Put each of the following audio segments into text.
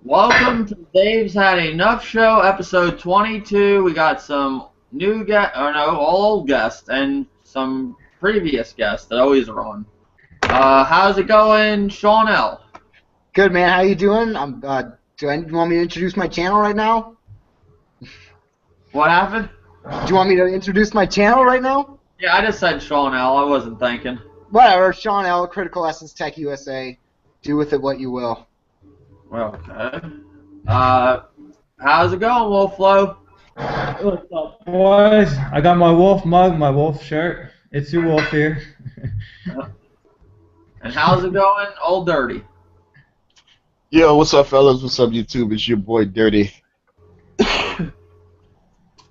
Welcome to Dave's Had Enough Show, episode 22. We got some new guests, or no, all old guests, and some previous guests that always are on. How's it going, Sean L? Good, man. How you doing? Do you want me to introduce my channel right now? What happened? Do you want me to introduce my channel right now? Yeah, I just said Sean L. I wasn't thinking. Whatever. Sean L. Critical Essence Tech USA. Do with it what you will. Okay. How's it going, vvolflovv? What's up, boys? I got my wolf mug, my wolf shirt. It's your wolf here. And how's it going, Old Dirty? Yo, what's up, fellas? What's up, YouTube? It's your boy, Dirty.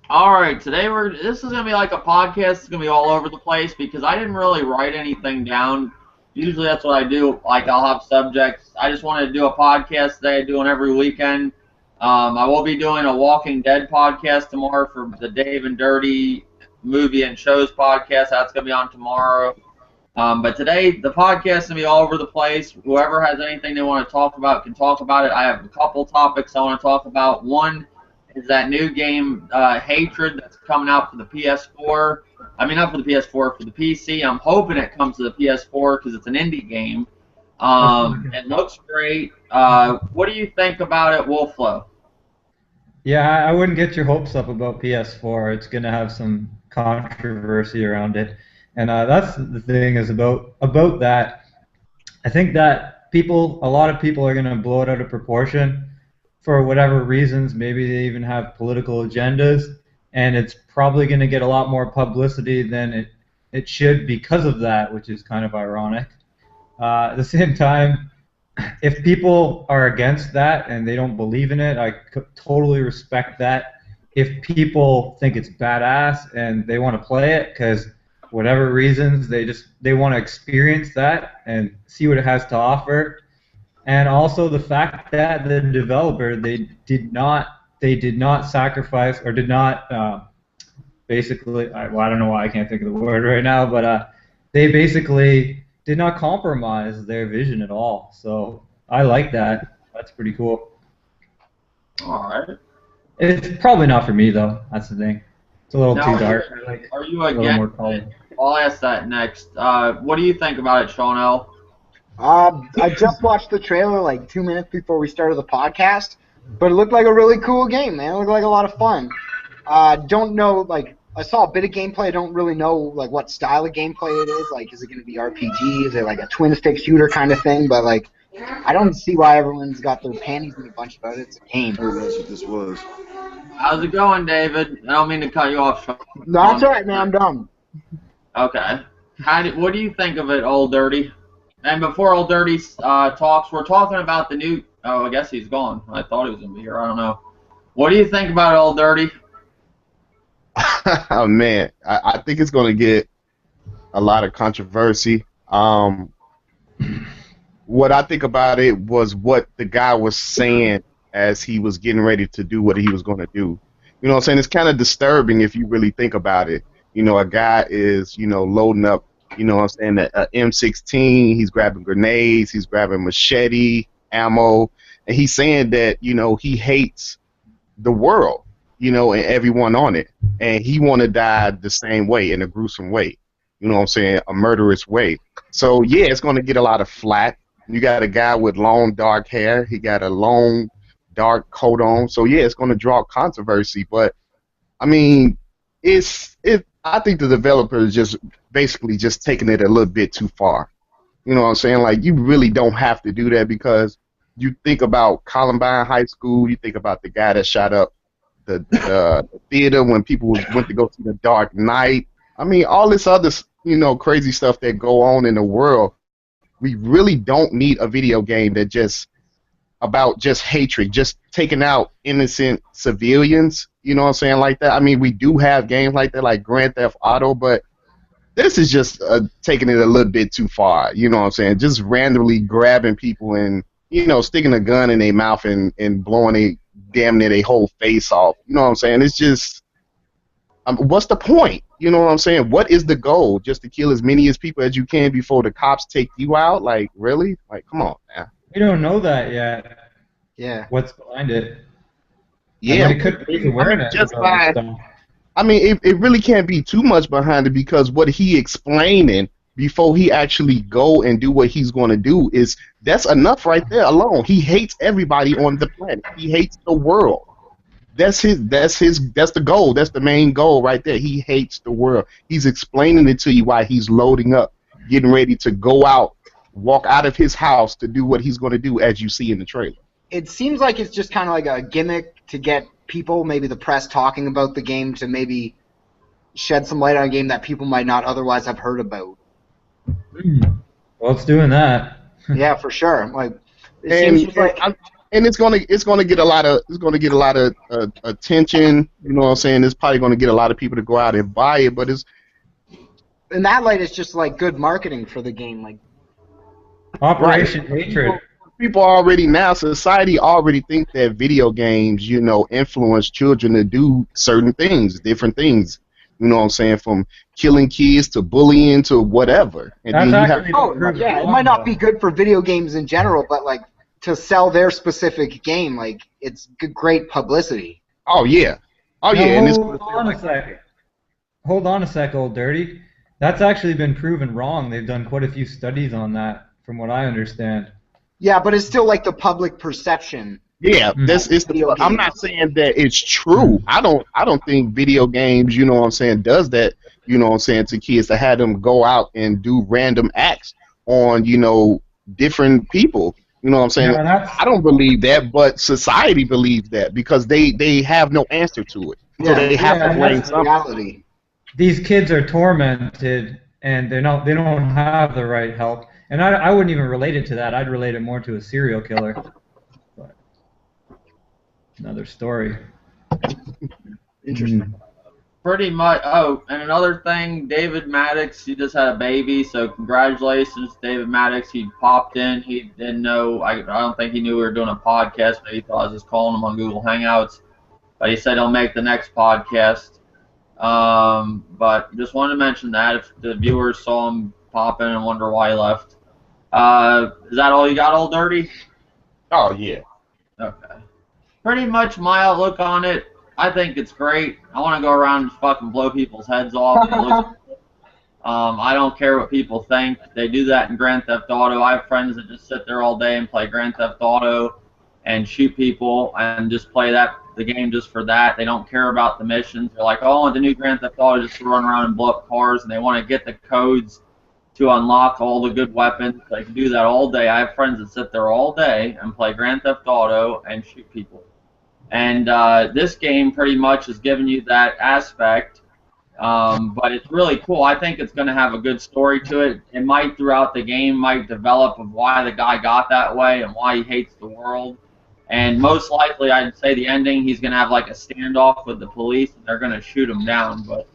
Alright, today this is going to be like a podcast. It's going to be all over the place because I didn't really write anything down. Usually that's what I do. Like, I'll have subjects. I just wanted to do a podcast today. I do one every weekend. I will be doing a Walking Dead podcast tomorrow for the Dave and Dirty movie and shows podcast. That's going to be on tomorrow. But today, the podcast is going to be all over the place. Whoever has anything they want to talk about can talk about it. I have a couple topics I want to talk about. One is that new game, Hatred, that's coming out for the PS4. I mean, not for the PS4, for the PC. I'm hoping it comes to the PS4 because it's an indie game. It looks great. What do you think about it, vvolflovv? Yeah, I wouldn't get your hopes up about PS4. It's going to have some controversy around it. And that's the thing is about that. I think that a lot of people are going to blow it out of proportion for whatever reasons. Maybe they even have political agendas. And it's probably going to get a lot more publicity than it should because of that, which is kind of ironic. At the same time, if people are against that and they don't believe in it, I totally respect that. If people think it's badass and they want to play it because whatever reasons, they want to experience that and see what it has to offer. And also the fact that the developer, they did not sacrifice or did not basically, I don't know why I can't think of the word right now, but they basically did not compromise their vision at all. So I like that. That's pretty cool. All right. It's probably not for me, though. That's the thing. It's a little too dark. Are you against it? I'll ask that next. What do you think about it, Sean L? I just watched the trailer like 2 minutes before we started the podcast, but it looked like a really cool game, man. It looked like a lot of fun. Don't know, like, I saw a bit of gameplay. I don't really know, like, what style of gameplay it is. Like, is it going to be RPG? Is it, like, a twin-stick shooter kind of thing? But, like, I don't see why everyone's got their panties in a bunch about it. It's a game. That's what this was. How's it going, David? I don't mean to cut you off, Sean. No, that's all right, man. I'm done. Okay. What do you think of it, Old Dirty? And before Old Dirty talks, we're talking about the new... Oh, I guess he's gone. I thought he was going to be here. I don't know. What do you think about it, Old Dirty? Oh, man. I think it's going to get a lot of controversy. What I think about it was what the guy was saying as he was getting ready to do what he was going to do. You know what I'm saying? It's kind of disturbing if you really think about it. You know, a guy is, loading up, you know what I'm saying, an M16, he's grabbing grenades, he's grabbing machete, ammo, and he's saying that, he hates the world, and everyone on it. And he want to die the same way, in a gruesome way. You know what I'm saying? A murderous way. So, yeah, it's going to get a lot of flack. You got a guy with long, dark hair. He got a long, dark coat on. So, yeah, it's going to draw controversy. But, I mean, I think the developer is just basically just taking it a little bit too far. You know what I'm saying? Like, you really don't have to do that because you think about Columbine High School. You think about the guy that shot up the theater when people went to go see The Dark Knight. I mean, all this other, crazy stuff that go on in the world. We really don't need a video game that about hatred, just taking out innocent civilians, you know what I'm saying, like that. I mean, we do have games like that, like Grand Theft Auto, but this is just taking it a little bit too far, you know what I'm saying, just randomly grabbing people and, sticking a gun in their mouth and blowing damn near their whole face off, you know what I'm saying. It's just, what's the point? You know what I'm saying? What is the goal? Just to kill as many as people as you can before the cops take you out? Like, really? Like, come on, man. We don't know that yet. what's behind it. Yeah, I mean, it could raise awareness just about by, this stuff. I mean, it really can't be too much behind it because what he explaining before he actually go and do what he's going to do that's enough right there alone. He hates everybody on the planet. He hates the world. That's the goal. That's the main goal right there. He hates the world. He's explaining it to you why he's loading up, getting ready to go out, walk out of his house to do what he's going to do, as you see in the trailer. It seems like it's just kind of like a gimmick to get people, maybe the press, talking about the game to maybe shed some light on a game that people might not otherwise have heard about. Well, it's doing that. Yeah, for sure. Like, and it's gonna get a lot of attention. You know what I'm saying? It's probably gonna get a lot of people to go out and buy it. But in that light, it's just like good marketing for the game. Like Operation Hatred. People already now, society already think that video games, influence children to do certain things, different things. You know what I'm saying? From killing kids to bullying to whatever. And it might not be good for video games in general, but like to sell their specific game, like it's great publicity. Oh yeah. Hold on a sec, Old Dirty. That's actually been proven wrong. They've done quite a few studies on that, from what I understand. Yeah, but it's still like the public perception. Yeah, I'm not saying that it's true. I don't think video games, does that, to kids, to have them go out and do random acts on, different people. You know what I'm saying? Yeah, I don't believe that, but society believes that because they have no answer to it. So they have to blame something. These kids are tormented and they don't have the right help. And I wouldn't even relate it to that. I'd relate it more to a serial killer. But another story. Interesting. Pretty much. Oh, and another thing, David Maddox, he just had a baby, so congratulations, David Maddox. He popped in. He didn't know. I don't think he knew we were doing a podcast. Maybe he thought I was just calling him on Google Hangouts. But he said he'll make the next podcast. But just wanted to mention that if the viewers saw him pop in and wonder why he left. Is that all you got, Old Dirty? Oh, yeah. Okay. Pretty much my outlook on it. I think it's great. I want to go around and fucking blow people's heads off. I don't care what people think. They do that in Grand Theft Auto. I have friends that just sit there all day and play Grand Theft Auto and shoot people and just play the game just for that. They don't care about the missions. They're like, oh, I want the new Grand Theft Auto just to run around and blow up cars, and they want to get the codes to unlock all the good weapons. They can do that all day. I have friends that sit there all day and play Grand Theft Auto and shoot people. And this game pretty much is giving you that aspect, but it's really cool. I think it's going to have a good story to it. It might, throughout the game, might develop of why the guy got that way and why he hates the world. And most likely, I'd say the ending, he's going to have like a standoff with the police, and they're going to shoot him down. But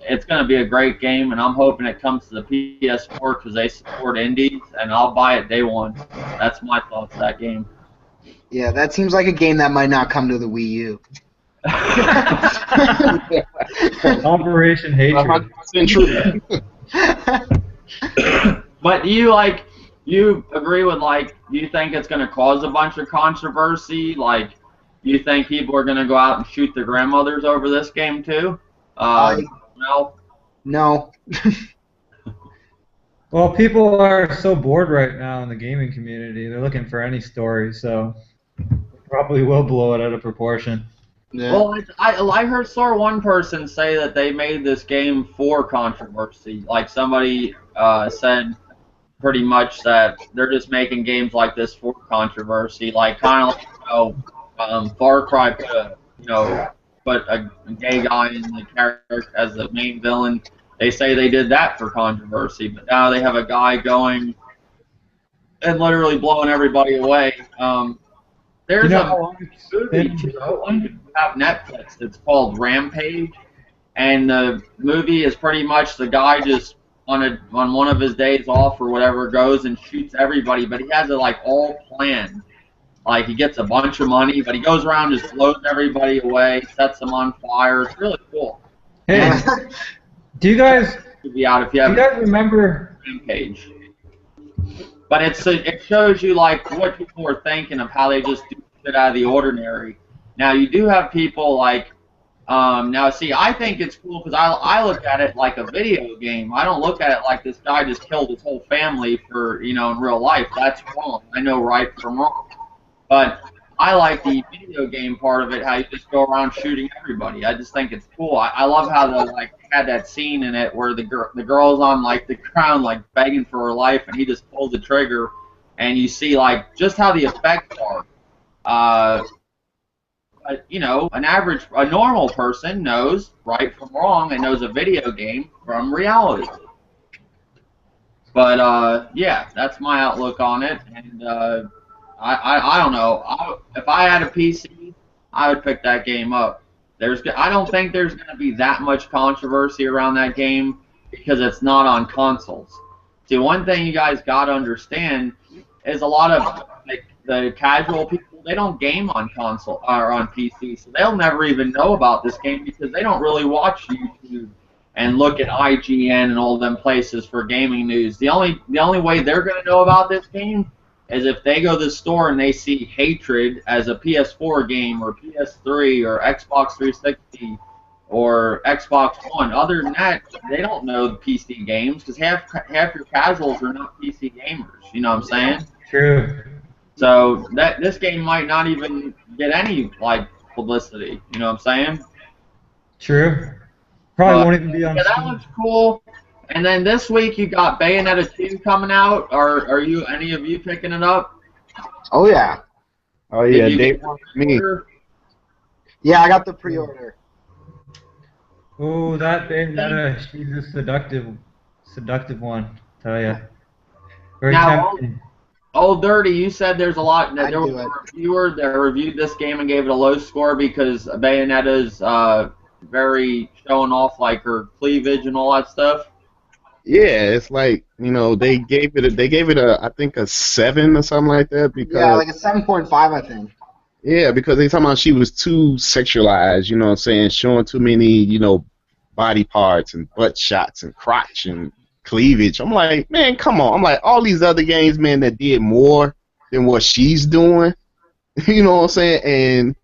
it's going to be a great game, and I'm hoping it comes to the PS4 because they support indies, and I'll buy it day one. That's my thoughts of that game. Yeah, that seems like a game that might not come to the Wii U. Operation Hatred. 100% true. But you agree with, do you think it's going to cause a bunch of controversy? Do you think people are going to go out and shoot their grandmothers over this game too? No. No. Well, people are so bored right now in the gaming community. They're looking for any story, so probably will blow it out of proportion. Yeah. Well, I saw one person say that they made this game for controversy. Like somebody said pretty much that they're just making games like this for controversy. Like kind of like Far Cry put a gay guy in the character as the main villain. They say they did that for controversy, but now they have a guy going and literally blowing everybody away. There's a movie too. You have Netflix. It's called Rampage, and the movie is pretty much the guy just on one of his days off or whatever goes and shoots everybody, but he has it all planned. Like he gets a bunch of money, but he goes around and just blows everybody away, sets them on fire. It's really cool. Hey, do you guys be out if you have remember Rampage? But it shows you like what people are thinking of how they just do shit out of the ordinary. Now you do have people like now see I think it's cool because I look at it like a video game. I don't look at it like this guy just killed his whole family for in real life. That's wrong. I know right from wrong. But I like the video game part of it, how you just go around shooting everybody. I just think it's cool. I love how they like had that scene in it where the girl's on like the ground like begging for her life, and he just pulls the trigger, and you see like just how the effects are. But, a normal person knows right from wrong and knows a video game from reality. But yeah, that's my outlook on it, and I don't know. If I had a PC, I would pick that game up. I don't think there's going to be that much controversy around that game because it's not on consoles. See, one thing you guys got to understand is a lot of like the casual people, they don't game on console or on PC, so they'll never even know about this game because they don't really watch YouTube and look at IGN and all them places for gaming news. The only way they're going to know about this game is if they go to the store and they see Hatred as a PS4 game or PS3 or Xbox 360 or Xbox One. Other than that, they don't know the PC games because half your casuals are not PC gamers. You know what I'm saying? True. So this game might not even get any like publicity. You know what I'm saying? True. Probably won't even be on Yeah, that Steam. looks cool. And then this week you got Bayonetta 2 coming out. Are you any of you picking it up? Oh yeah. Oh yeah, Did you they get one me. order? Yeah, I got the pre-order. Oh, that Bayonetta, she's a seductive one. Tell ya. Very Now, tempting. Old Dirty, you said there's a lot. I'd There was do it. a reviewer that reviewed this game and gave it a low score because Bayonetta's very showing off like her cleavage and all that stuff. Yeah, it's like they gave it a I think a 7 or something like that because Yeah, like a 7.5, I think. yeah, because they talking about she was too sexualized, you know what I'm saying, showing too many, body parts and butt shots and crotch and cleavage. I'm like, man, come on. I'm like, all these other games, man, that did more than what she's doing, you know what I'm saying, and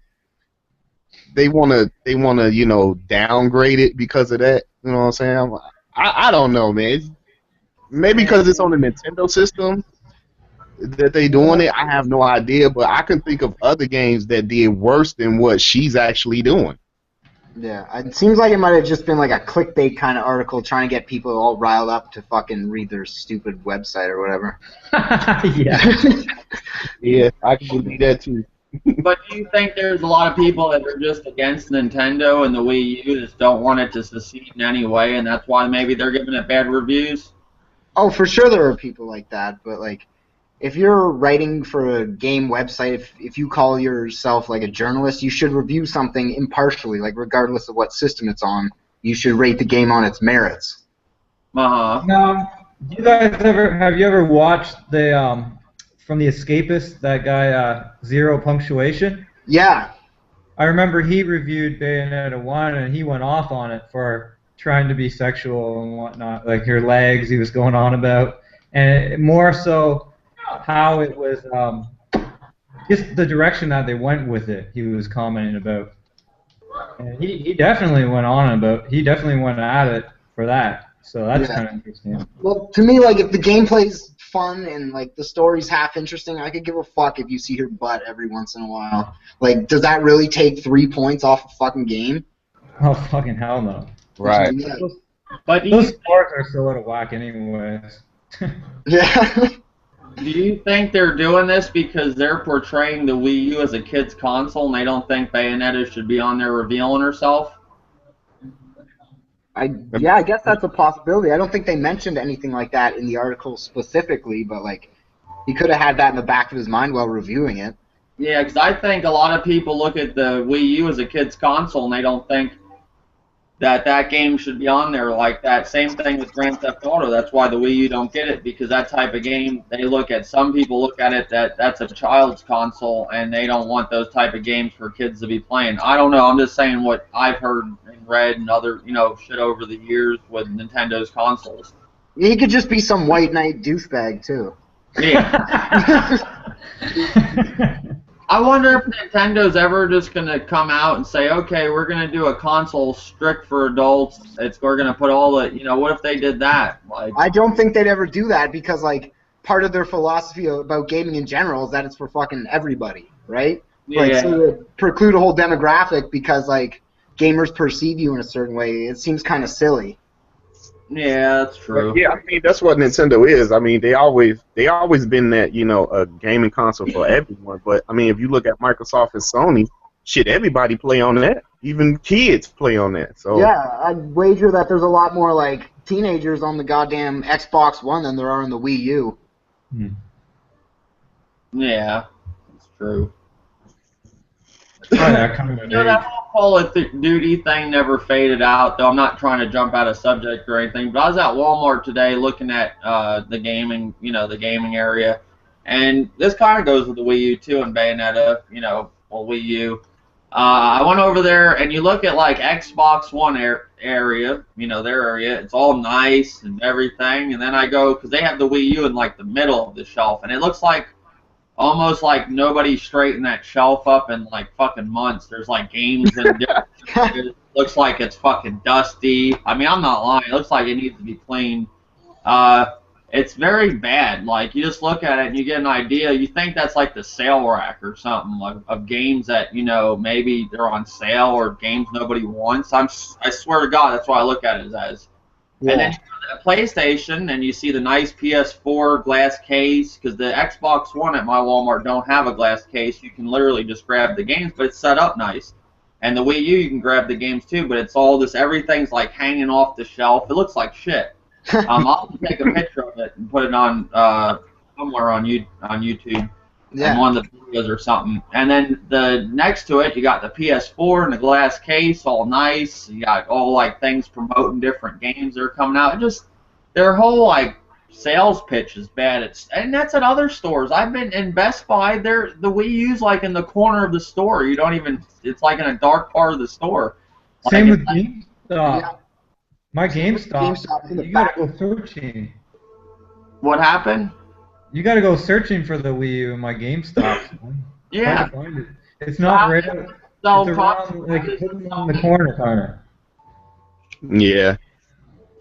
they wanna downgrade it because of that, you know what I'm saying? I'm like, I don't know, man. Maybe because it's on the Nintendo system that they doing it. I have no idea, but I can think of other games that did worse than what she's actually doing. Yeah, it seems like it might have just been like a clickbait kind of article trying to get people all riled up to fucking read their stupid website or whatever. Yeah. Yeah, I can believe that too. But do you think there's a lot of people that are just against Nintendo and the Wii U just don't want it to succeed in any way, and that's why maybe they're giving it bad reviews? Oh, for sure there are people like that, but like, if you're writing for a game website, if you call yourself like a journalist, you should review something impartially, like regardless of what system it's on. You should rate the game on its merits. Uh-huh. Now, have you ever watched the from The Escapist, that guy Zero Punctuation? Yeah. I remember he reviewed Bayonetta 1 and he went off on it for trying to be sexual and whatnot, like her legs he was going on about, and more so how it was just the direction that they went with it he was commenting about. And he definitely went at it for that, so that's kind of interesting. Well, to me, like, if the gameplay's fun and like the story's half interesting, I could give a fuck if you see her butt every once in a while. Like, does that really take 3 points off a fucking game? Oh, fucking hell no. Right. Yeah. But do Those scores are so out of whack anyways. Yeah. you think they're doing this because they're portraying the Wii U as a kid's console and they don't think Bayonetta should be on there revealing herself? I guess that's a possibility. I don't think they mentioned anything like that in the article specifically, but like, he could have had that in the back of his mind while reviewing it. Yeah, because I think a lot of people look at the Wii U as a kid's console and they don't think that game should be on there like that. Same thing with Grand Theft Auto. That's why the Wii U don't get it, because that type of game, some people look at it that's a child's console and they don't want those type of games for kids to be playing. I don't know. I'm just saying what I've heard and read and other, shit over the years with Nintendo's consoles. He could just be some white knight douchebag too. Yeah. I wonder if Nintendo's ever just gonna come out and say, okay, we're gonna do a console strict for adults. We're gonna put all the, what if they did that? Like, I don't think they'd ever do that because, like, part of their philosophy about gaming in general is that it's for fucking everybody, right? Like, yeah, so to preclude a whole demographic because, like, gamers perceive you in a certain way, it seems kind of silly. yeah, that's true. Yeah, I mean that's what Nintendo is. I mean they always been that a gaming console for everyone. But I mean if you look at Microsoft and Sony, shit, everybody play on that. Even kids play on that. So Yeah, I'd wager that there's a lot more, like, teenagers on the goddamn Xbox One than there are on the Wii U. Yeah, that's true. Yeah, kind of That whole Call of Duty thing never faded out, though I'm not trying to jump out of subject or anything, but I was at Walmart today looking at the gaming, the gaming area, and this kind of goes with the Wii U too and Bayonetta, Wii U. I went over there, and you look at, like, Xbox One area, their area, it's all nice and everything, and then I go, because they have the Wii U in, like, the middle of the shelf, and it looks like almost like nobody straightened that shelf up in like fucking months. There's like games and it looks like it's fucking dusty. I mean, I'm not lying. It looks like it needs to be cleaned. It's very bad. Like, you just look at it and you get an idea. You think that's like the sale rack or something of games that, maybe they're on sale or games nobody wants. I swear to God, that's what I look at it as. Yeah. And then you go to the PlayStation and you see the nice PS4 glass case, because the Xbox One at my Walmart don't have a glass case. You can literally just grab the games, but it's set up nice. And the Wii U, you can grab the games too, but it's all this, everything's like hanging off the shelf. It looks like shit. I'll take a picture of it and put it on somewhere on YouTube. Yeah. And one of the videos or something. And then the next to it, you got the PS4 and the glass case, all nice. You got all like things promoting different games that are coming out. Their whole like sales pitch is bad. And that's at other stores. I've been in Best Buy. The Wii U's like in the corner of the store. You don't even. It's like in a dark part of the store. Same with GameStop. Yeah. My GameStop. GameStop's in the You gotta back. go searching. What happened? You gotta go searching for the Wii U in my GameStop. Yeah. Hard to find it. It's not right. It's around, like, hidden on the corner. yeah,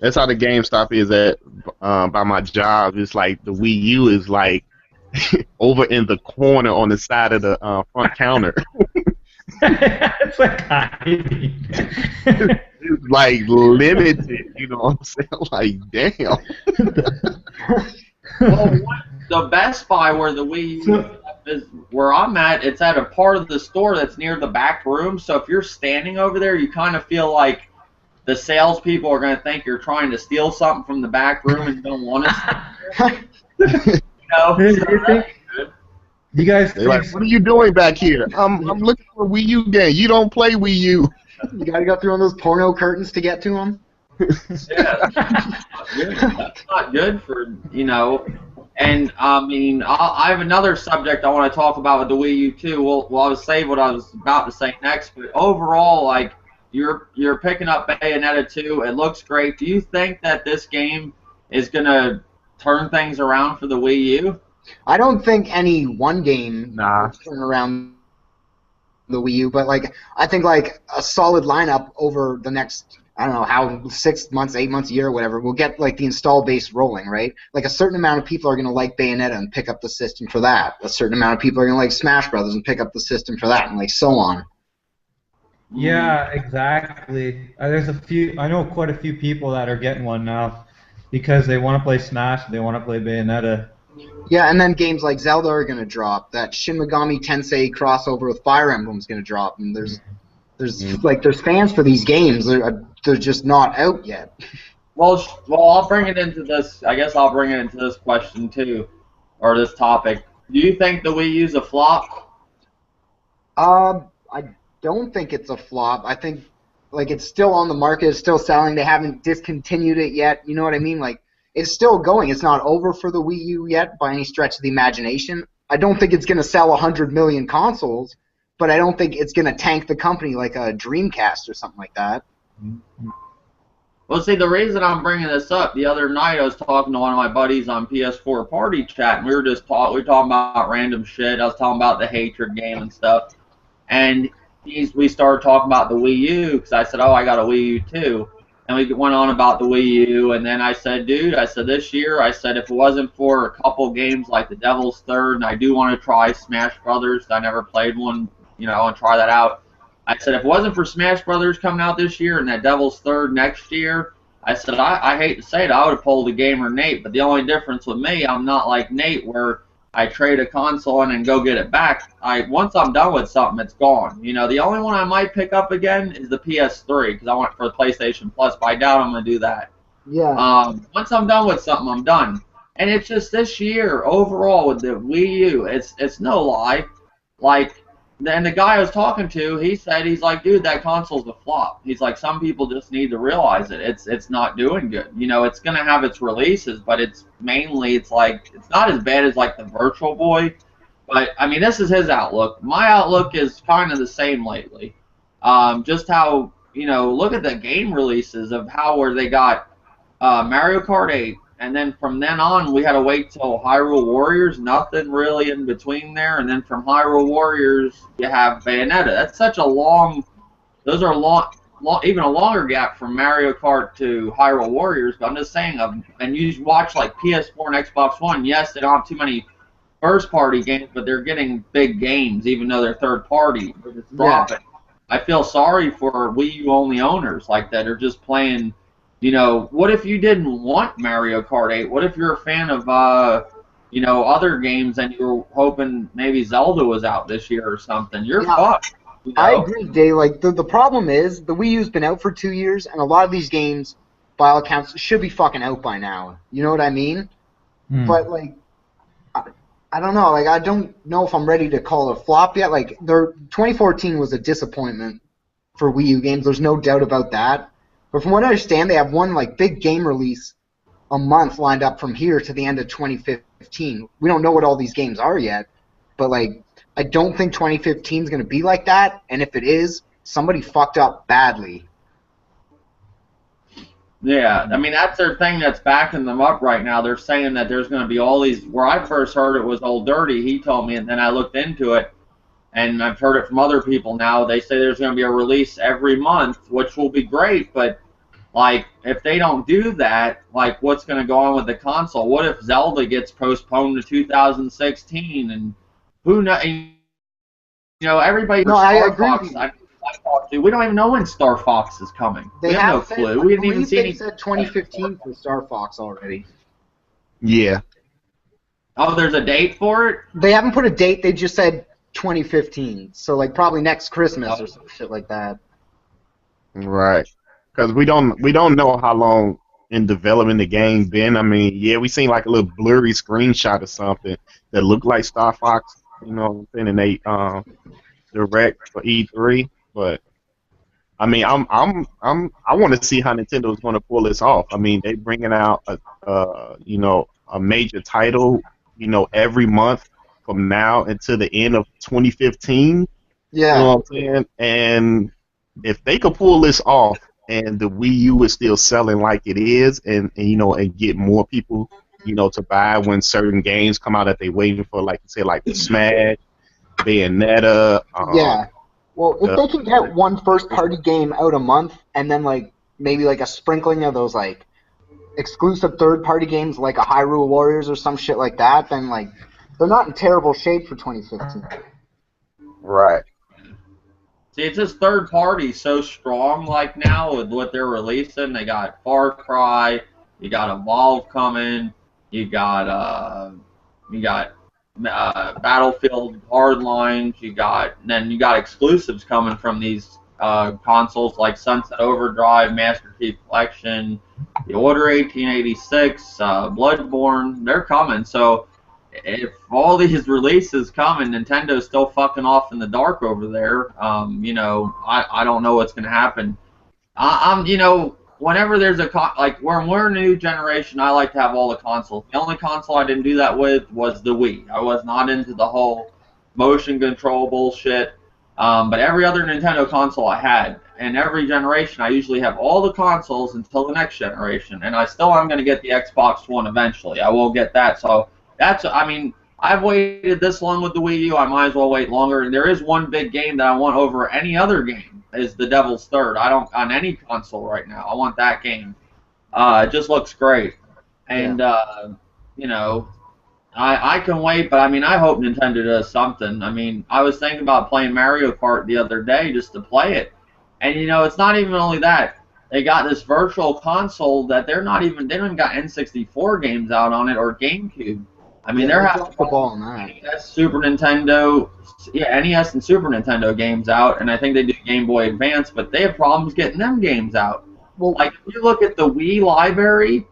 that's how the GameStop is at by my job. It's like the Wii U is like over in the corner on the side of the front counter. It's like hiding. It's like limited, you know what I'm saying? Like, damn. Well, the Best Buy where the Wii U is, where I'm at, it's at a part of the store that's near the back room. So if you're standing over there, you kind of feel like the salespeople are going to think you're trying to steal something from the back room and don't want to. You guys They're like, what are you doing back here? I'm looking for a Wii U game. You don't play Wii U. You gotta go through one of those porno curtains to get to them. Yeah, that's not good for, and I mean, I have another subject I want to talk about with the Wii U too. Well, I'll save what I was about to say next, but overall, like, you're picking up Bayonetta 2. It looks great. Do you think that this game is gonna turn things around for the Wii U? I don't think any one game Nah. will turn around the Wii U, but like I think like a solid lineup over the next, I don't know how, 6 months, 8 months, a year, or whatever, we'll get like the install base rolling, right? Like a certain amount of people are gonna like Bayonetta and pick up the system for that. A certain amount of people are gonna like Smash Brothers and pick up the system for that, and like so on. Yeah, exactly. I know quite a few people that are getting one now because they want to play Smash, they want to play Bayonetta. Yeah, and then games like Zelda are gonna drop. That Shin Megami Tensei crossover with Fire Emblem is gonna drop, and there's fans for these games. They're just not out yet. Well, I'll bring it into this. I guess I'll bring it into this question too, or this topic. Do you think the Wii U's a flop? I don't think it's a flop. I think like it's still on the market, it's still selling. They haven't discontinued it yet. You know what I mean? Like it's still going. It's not over for the Wii U yet by any stretch of the imagination. I don't think it's going to sell 100 million consoles, but I don't think it's going to tank the company like a Dreamcast or something like that. Well, see, the reason I'm bringing this up, the other night I was talking to one of my buddies on PS4 Party Chat, and we were talking about random shit. I was talking about the Hatred game and stuff, and we started talking about the Wii U, because I said, oh, I got a Wii U too. And we went on about the Wii U, and then I said, dude, I said, this year, I said, if it wasn't for a couple games like the Devil's Third, and I do want to try Smash Brothers, I never played one, you know, and try that out. I said, if it wasn't for Smash Brothers coming out this year and that Devil's Third next year, I said, I hate to say it, I would have pulled a gamer Nate, but the only difference with me, I'm not like Nate, where I trade a console in and go get it back. Once I'm done with something, it's gone. You know, the only one I might pick up again is the PS3, because I went for the PlayStation Plus, but I doubt I'm going to do that. Yeah. Once I'm done with something, I'm done. And it's just this year, overall, with the Wii U, it's no lie. Like, and the guy I was talking to, he said, he's like, dude, that console's a flop. He's like, some people just need to realize it. It's not doing good. You know, it's going to have its releases, but it's like, it's not as bad as like the Virtual Boy. But, I mean, this is his outlook. My outlook is kind of the same lately. Just how, you know, look at the game releases of where they got Mario Kart 8. And then from then on, we had to wait till Hyrule Warriors. Nothing really in between there. And then from Hyrule Warriors, you have Bayonetta. That's such a long. Those are even a longer gap from Mario Kart to Hyrule Warriors. But I'm just saying, and you watch like PS4 and Xbox One. Yes, they don't have too many first-party games, but they're getting big games, even though they're third-party. They're just dropping. I feel sorry for Wii U only owners like that are just playing. You know, what if you didn't want Mario Kart 8? What if you're a fan of, you know, other games and you were hoping maybe Zelda was out this year or something? You're fucked. You know? I agree, Dave. Like, the problem is the Wii U's been out for 2 years, and a lot of these games, by all accounts, should be fucking out by now. You know what I mean? But, like, I don't know. Like, I don't know if I'm ready to call it a flop yet. Like, 2014 was a disappointment for Wii U games. There's no doubt about that. But from what I understand, they have one like big game release a month lined up from here to the end of 2015. We don't know what all these games are yet, but like I don't think 2015 is going to be like that. And if it is, somebody fucked up badly. Yeah, I mean that's their thing that's backing them up right now. They're saying that there's going to be all these. Where I first heard it was Old Dirty. He told me, and then I looked into it. And I've heard it from other people now. They say there's going to be a release every month, which will be great. But, like, if they don't do that, like, what's going to go on with the console? What if Zelda gets postponed to 2016? And who knows? You know, everybody. No, I agree. I talked to, we don't even know when Star Fox is coming. We have no clue. We didn't even see any. They said 2015 for Star Fox already. Yeah. Oh, there's a date for it? They haven't put a date. They just said 2015, so like probably next Christmas or some shit like that. Right, because we don't know how long in development the game been. I mean, yeah, we seen like a little blurry screenshot or something that looked like Star Fox, you know, in they direct for E3. But I mean, I want to see how Nintendo is going to pull this off. I mean, they bringing out a major title, you know, every month from now until the end of 2015. Yeah. You know what I'm saying? And if they could pull this off and the Wii U is still selling like it is and you know, and get more people, you know, to buy when certain games come out that they waiting for, like you say, like the Smash, Bayonetta. Yeah. Well, if they can get one first-party game out a month and then, like, maybe, like, a sprinkling of those, like, exclusive third-party games like a Hyrule Warriors or some shit like that, then, like, they're not in terrible shape for 2015. Right. See, it's just third party so strong like now with what they're releasing. They got Far Cry, you got Evolve coming, you got Battlefield Hardlines, then you got exclusives coming from these consoles like Sunset Overdrive, Master Chief Collection, The Order 1886, Bloodborne. They're coming. So if all these releases come and Nintendo's still fucking off in the dark over there, you know, I don't know what's gonna happen. You know, whenever there's like when we're in a new generation, I like to have all the consoles. The only console I didn't do that with was the Wii. I was not into the whole motion control bullshit. But every other Nintendo console I had, in every generation, I usually have all the consoles until the next generation, and I still am going to get the Xbox One eventually. I will get that. So that's, I mean, I've waited this long with the Wii U. I might as well wait longer. And there is one big game that I want over any other game is The Devil's Third. I don't on any console right now. I want that game. It just looks great, and you know. I can wait, but I mean, I hope Nintendo does something. I mean, I was thinking about playing Mario Kart the other day just to play it. And, you know, it's not even only that. They got this virtual console that they don't even got N64 games out on it or GameCube. I mean, they're having the ball on that. NES, Super Nintendo, NES and Super Nintendo games out, and I think they do Game Boy Advance, but they have problems getting them games out. Well, like, if you look at the Wii library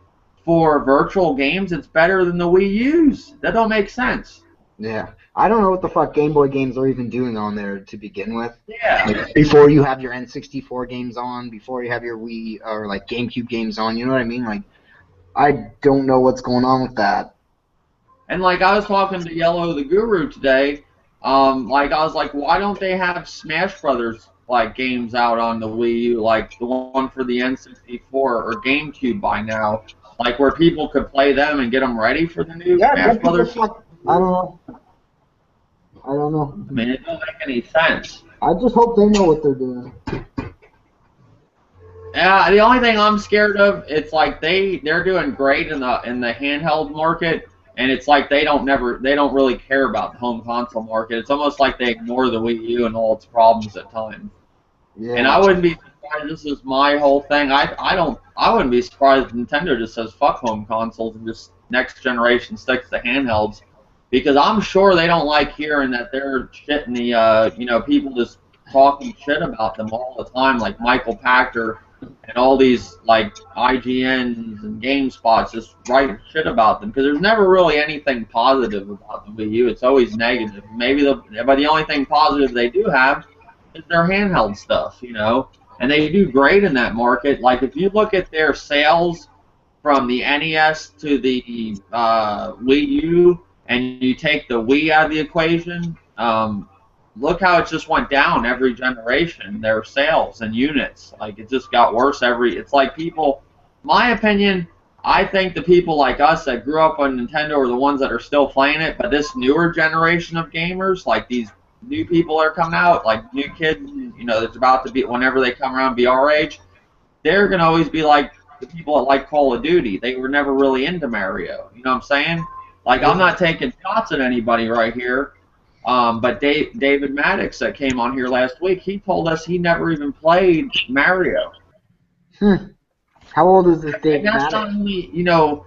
for virtual games, it's better than the Wii U's. That don't make sense. Yeah. I don't know what the fuck Game Boy games are even doing on there to begin with. Yeah. Like, before you have your N64 games on, before you have your Wii or like GameCube games on, you know what I mean? Like, I don't know what's going on with that. And like I was talking to Yellow the Guru today, like I was like, why don't they have Smash Brothers like games out on the Wii U, like the one for the N64 or GameCube by now? Like where people could play them and get them ready for the new Smash Brothers. I don't know. I mean, it doesn't make any sense. I just hope they know what they're doing. Yeah, the only thing I'm scared of, it's like they're doing great in the handheld market, and it's like they don't really care about the home console market. It's almost like they ignore the Wii U and all its problems at times. Yeah. And I wouldn't be surprised. This is my whole thing. I wouldn't be surprised if Nintendo just says fuck home consoles and just next generation sticks to handhelds, because I'm sure they don't like hearing that they're shitting the people just talking shit about them all the time, like Michael Pachter and all these like IGNs and GameSpots just write shit about them, because there's never really anything positive about the Wii U. It's always negative. But the only thing positive they do have is their handheld stuff, you know, and they do great in that market. Like if you look at their sales from the NES to the Wii U, and you take the Wii out of the equation, look how it just went down every generation, their sales and units. Like, it just got worse it's like people, my opinion, I think the people like us that grew up on Nintendo are the ones that are still playing it, but this newer generation of gamers, like these new people that are coming out, like new kids, you know, that's about to be, whenever they come around, be our age, they're going to always be like the people that like Call of Duty. They were never really into Mario. You know what I'm saying? Like, I'm not taking shots at anybody right here, but David Maddox that came on here last week, he told us he never even played Mario. How old is this David Maddox? That's not only, you know,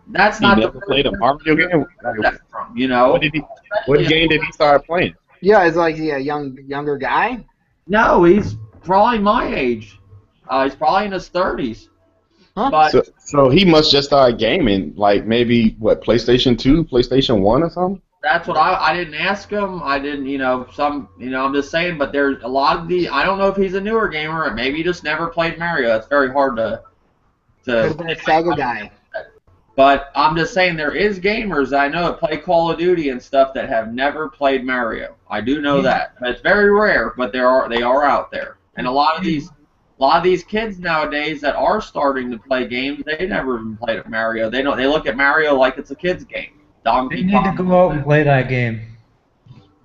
that's he not never played a Mario game. From, you know, what game did he start playing? Yeah, is like a younger guy? No, he's probably my age. He's probably in his 30s. Huh? But So he must just start gaming, like maybe what, PlayStation 2, PlayStation 1 or something? That's what I didn't ask him. I didn't, I'm just saying, but there's a lot of I don't know if he's a newer gamer, or maybe he just never played Mario. It's very hard to Could have been a Sega guy. But I'm just saying there is gamers I know that play Call of Duty and stuff that have never played Mario. I do know that. It's very rare, but they are out there. And a lot of these kids nowadays that are starting to play games, they never even played a Mario. They look at Mario like it's a kid's game. They need to go out and play that game.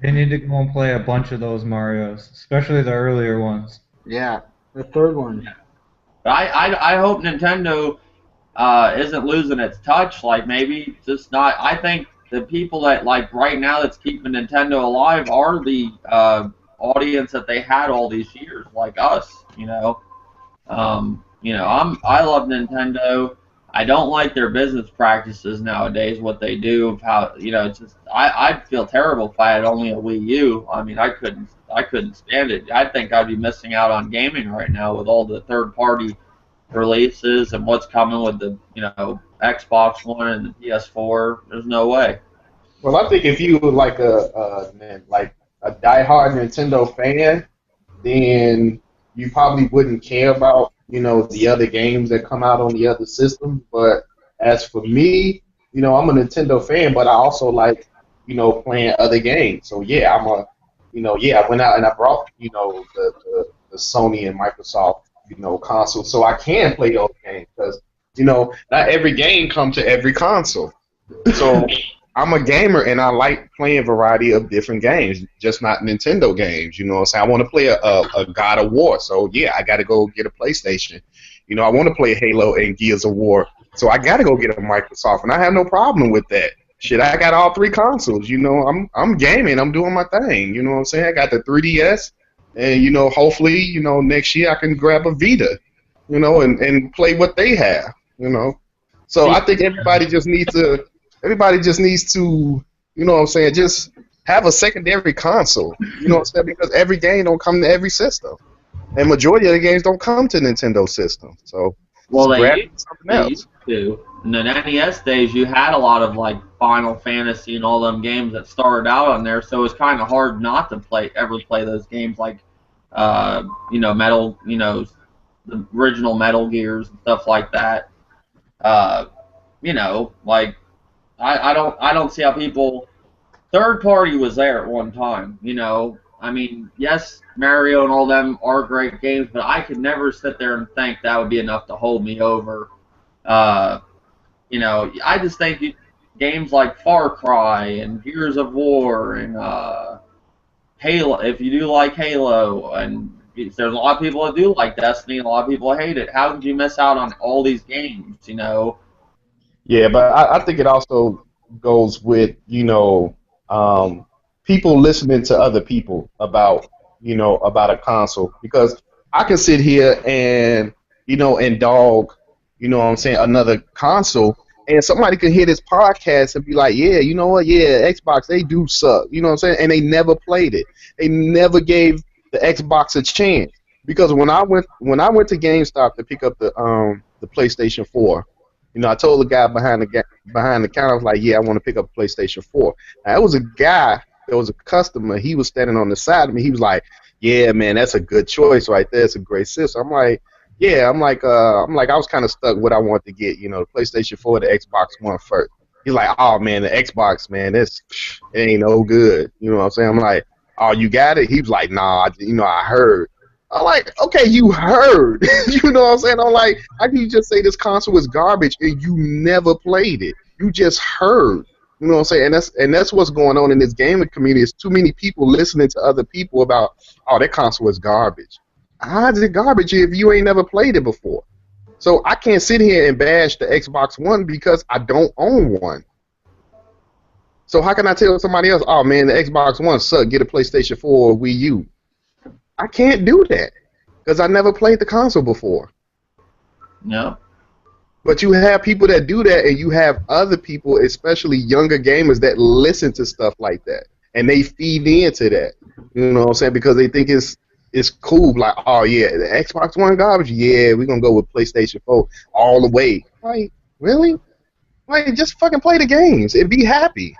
They need to go and play a bunch of those Marios, especially the earlier ones. Yeah, the third one. But I hope Nintendo isn't losing its touch. Like, maybe just not. I think the people that, like, right now that's keeping Nintendo alive are the audience that they had all these years, like us. I love Nintendo. I don't like their business practices nowadays, what they do, how, it's just, I'd feel terrible if I had only a Wii U. I mean, I couldn't stand it. I think I'd be missing out on gaming right now with all the third-party releases and what's coming with the, Xbox One and the PS4. There's no way. Well, I think if you were like a diehard Nintendo fan, then you probably wouldn't care about the other games that come out on the other systems. But as for me, I'm a Nintendo fan, but I also like playing other games. So yeah, Yeah, I went out and I brought, the Sony and Microsoft, console, so I can play those games because, not every game comes to every console. So I'm a gamer and I like playing a variety of different games, just not Nintendo games. You know what I'm saying? I want to play a God of War, so yeah, I got to go get a PlayStation. I want to play Halo and Gears of War, so I got to go get a Microsoft, and I have no problem with that. Shit, I got all three consoles. I'm gaming. I'm doing my thing. You know what I'm saying? I got the 3DS, and hopefully, next year I can grab a Vita, and play what they have. So I think everybody just needs to, what I'm saying, just have a secondary console. You know what I'm saying? Because every game don't come to every system, and majority of the games don't come to Nintendo system. So well, grab something else. used to. In the NES days, you had a lot of like Final Fantasy and all them games that started out on there, so it's kind of hard not to ever play those games like, Metal, the original Metal Gears and stuff like that. Like I don't see how people. Third party was there at one time. I mean, yes, Mario and all them are great games, but I could never sit there and think that would be enough to hold me over. I just think games like Far Cry and Gears of War and Halo, if you do like Halo, and there's a lot of people that do like Destiny, and a lot of people hate it. How could you miss out on all these games? Yeah, but I think it also goes with, people listening to other people about, about a console. Because I can sit here and, and dog, what I'm saying, another console, and somebody could hear this podcast and be like, yeah, you know what, yeah, Xbox, they do suck, you know what I'm saying, and they never played it. They never gave the Xbox a chance. Because when I went to GameStop to pick up the PlayStation 4, I told the guy behind the counter, I was like, yeah, I want to pick up a PlayStation 4. Now, that was a guy, that was a customer, he was standing on the side of me, he was like, yeah, man, that's a good choice right there, it's a great system. I'm like, yeah, I was kind of stuck what I wanted to get, the PlayStation 4, the Xbox One first. He's like, oh, man, the Xbox, man, it ain't no good. You know what I'm saying? I'm like, oh, you got it? He was like, nah, I heard. I'm like, okay, you heard. You know what I'm saying? I'm like, how can you just say this console is garbage and you never played it? You just heard. You know what I'm saying? And that's what's going on in this gaming community. It's too many people listening to other people about, oh, that console is garbage. How is it garbage if you ain't never played it before? So I can't sit here and bash the Xbox One because I don't own one. So how can I tell somebody else, oh man, the Xbox One sucks, get a PlayStation 4 or Wii U? I can't do that because I never played the console before. No. But you have people that do that, and you have other people, especially younger gamers, that listen to stuff like that, and they feed into that. You know what I'm saying? Because they think it's cool. Like, oh yeah, the Xbox One garbage. Yeah, we're gonna go with PlayStation 4 all the way. Like, really? Like, just fucking play the games and be happy.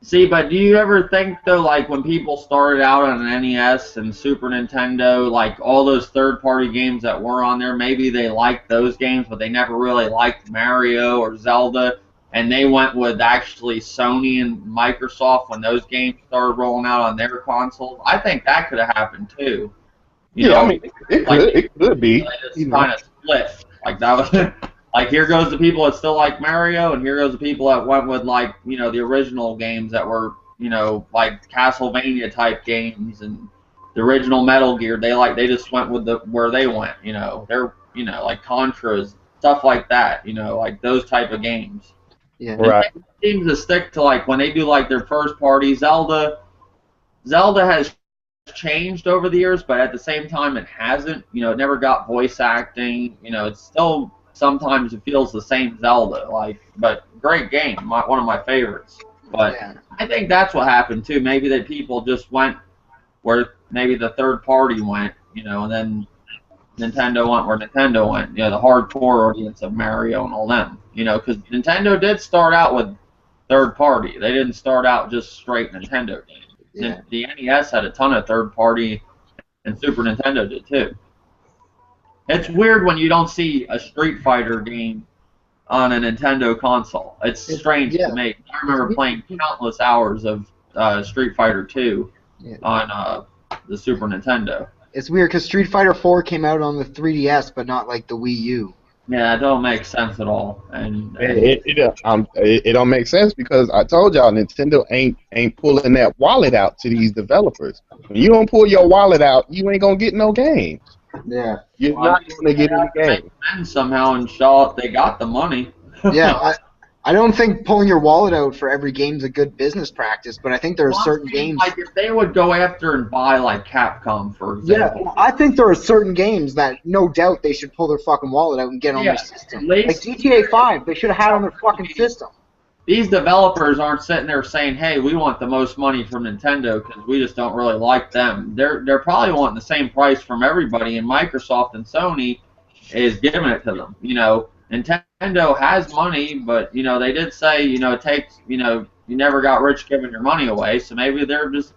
See, but do you ever think, though, like, when people started out on an NES and Super Nintendo, like, all those third-party games that were on there, maybe they liked those games, but they never really liked Mario or Zelda, and they went with actually Sony and Microsoft when those games started rolling out on their consoles? I think that could have happened, too. I mean, it could be. It's kind of split. Like, that was... Like, here goes the people that still like Mario, and here goes the people that went with, like, the original games that were, like Castlevania-type games and the original Metal Gear. They just went with where they went, They're, like Contras, stuff like that, like those type of games. Yeah. Right. And it seems to stick to, like, when they do, like, their first party. Zelda has changed over the years, but at the same time, it hasn't. It never got voice acting. It's still... Sometimes it feels the same Zelda, but great game, one of my favorites. But yeah. I think that's what happened too. Maybe that people just went where maybe the third party went, and then Nintendo went where Nintendo went. The hardcore audience of Mario and all them. Because Nintendo did start out with third party. They didn't start out just straight Nintendo games. Yeah. The NES had a ton of third party, and Super Nintendo did too. It's weird when you don't see a Street Fighter game on a Nintendo console. It's strange to me. I remember playing countless hours of Street Fighter 2 on the Super Nintendo. It's weird because Street Fighter 4 came out on the 3DS, but not like the Wii U. Yeah, that don't make sense at all. And It don't make sense because I told y'all Nintendo ain't pulling that wallet out to these developers. When you don't pull your wallet out, you ain't gonna get no games. Yeah. You're not gonna get any games. And somehow and Shaw, they got the money. Yeah, I don't think pulling your wallet out for every game is a good business practice, but I think there are certain games. Like if they would go after and buy like Capcom, for example. Yeah, I think there are certain games that no doubt they should pull their fucking wallet out and get on their system. Like GTA 5, they should have had on their fucking system. These developers aren't sitting there saying, "Hey, we want the most money from Nintendo because we just don't really like them." They're probably wanting the same price from everybody, and Microsoft and Sony is giving it to them. You know, Nintendo has money, but you know they did say, you know, it takes, you know, you never got rich giving your money away, so maybe they're just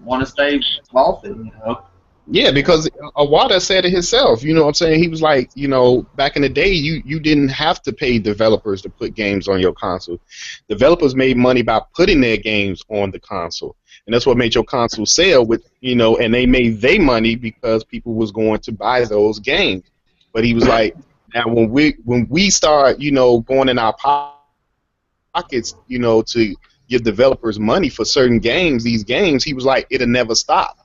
want to stay wealthy. You know. Yeah, because Iwata said it himself. You know what I'm saying? He was like, you know, back in the day, you didn't have to pay developers to put games on your console. Developers made money by putting their games on the console. And that's what made your console sell with, you know, and they made their money because people was going to buy those games. But he was like, now when we start, you know, going in our pockets, you know, to give developers money for certain games, these games, he was like, it'll never stop.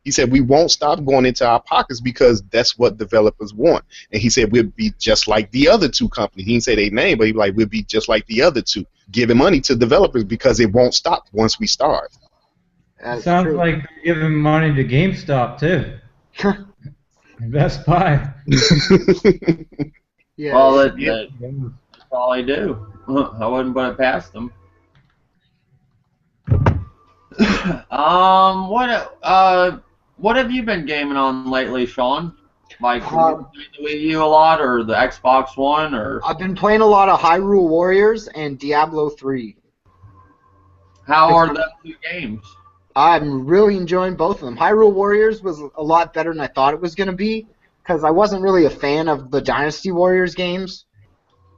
He said, we won't stop going into our pockets because that's what developers want. And he said, we'll be just like the other two companies. He didn't say their name, but he was like, we'll be just like the other two, giving money to developers because it won't stop once we start. Sounds like you're giving money to GameStop, too. Best Buy. Yeah. Well, that's all they do. I wouldn't put it past them. What have you been gaming on lately, Sean? Like, the Wii U a lot, or the Xbox One, or? I've been playing a lot of Hyrule Warriors and Diablo 3. How are those two games? I'm really enjoying both of them. Hyrule Warriors was a lot better than I thought it was going to be, because I wasn't really a fan of the Dynasty Warriors games.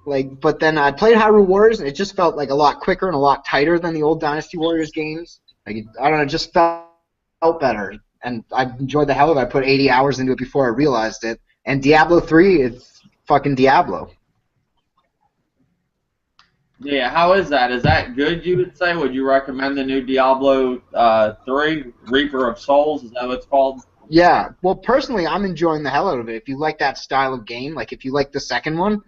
But then I played Hyrule Warriors, and it just felt like a lot quicker and a lot tighter than the old Dynasty Warriors games. Like, I don't know, it just felt better. And I enjoyed the hell of it. I put 80 hours into it before I realized it. And Diablo 3, it's fucking Diablo. Yeah, how is that? Is that good, you would say? Would you recommend the new Diablo 3, Reaper of Souls? Is that what it's called? Yeah. Well, personally, I'm enjoying the hell out of it. If you like that style of game, like if you like the second one,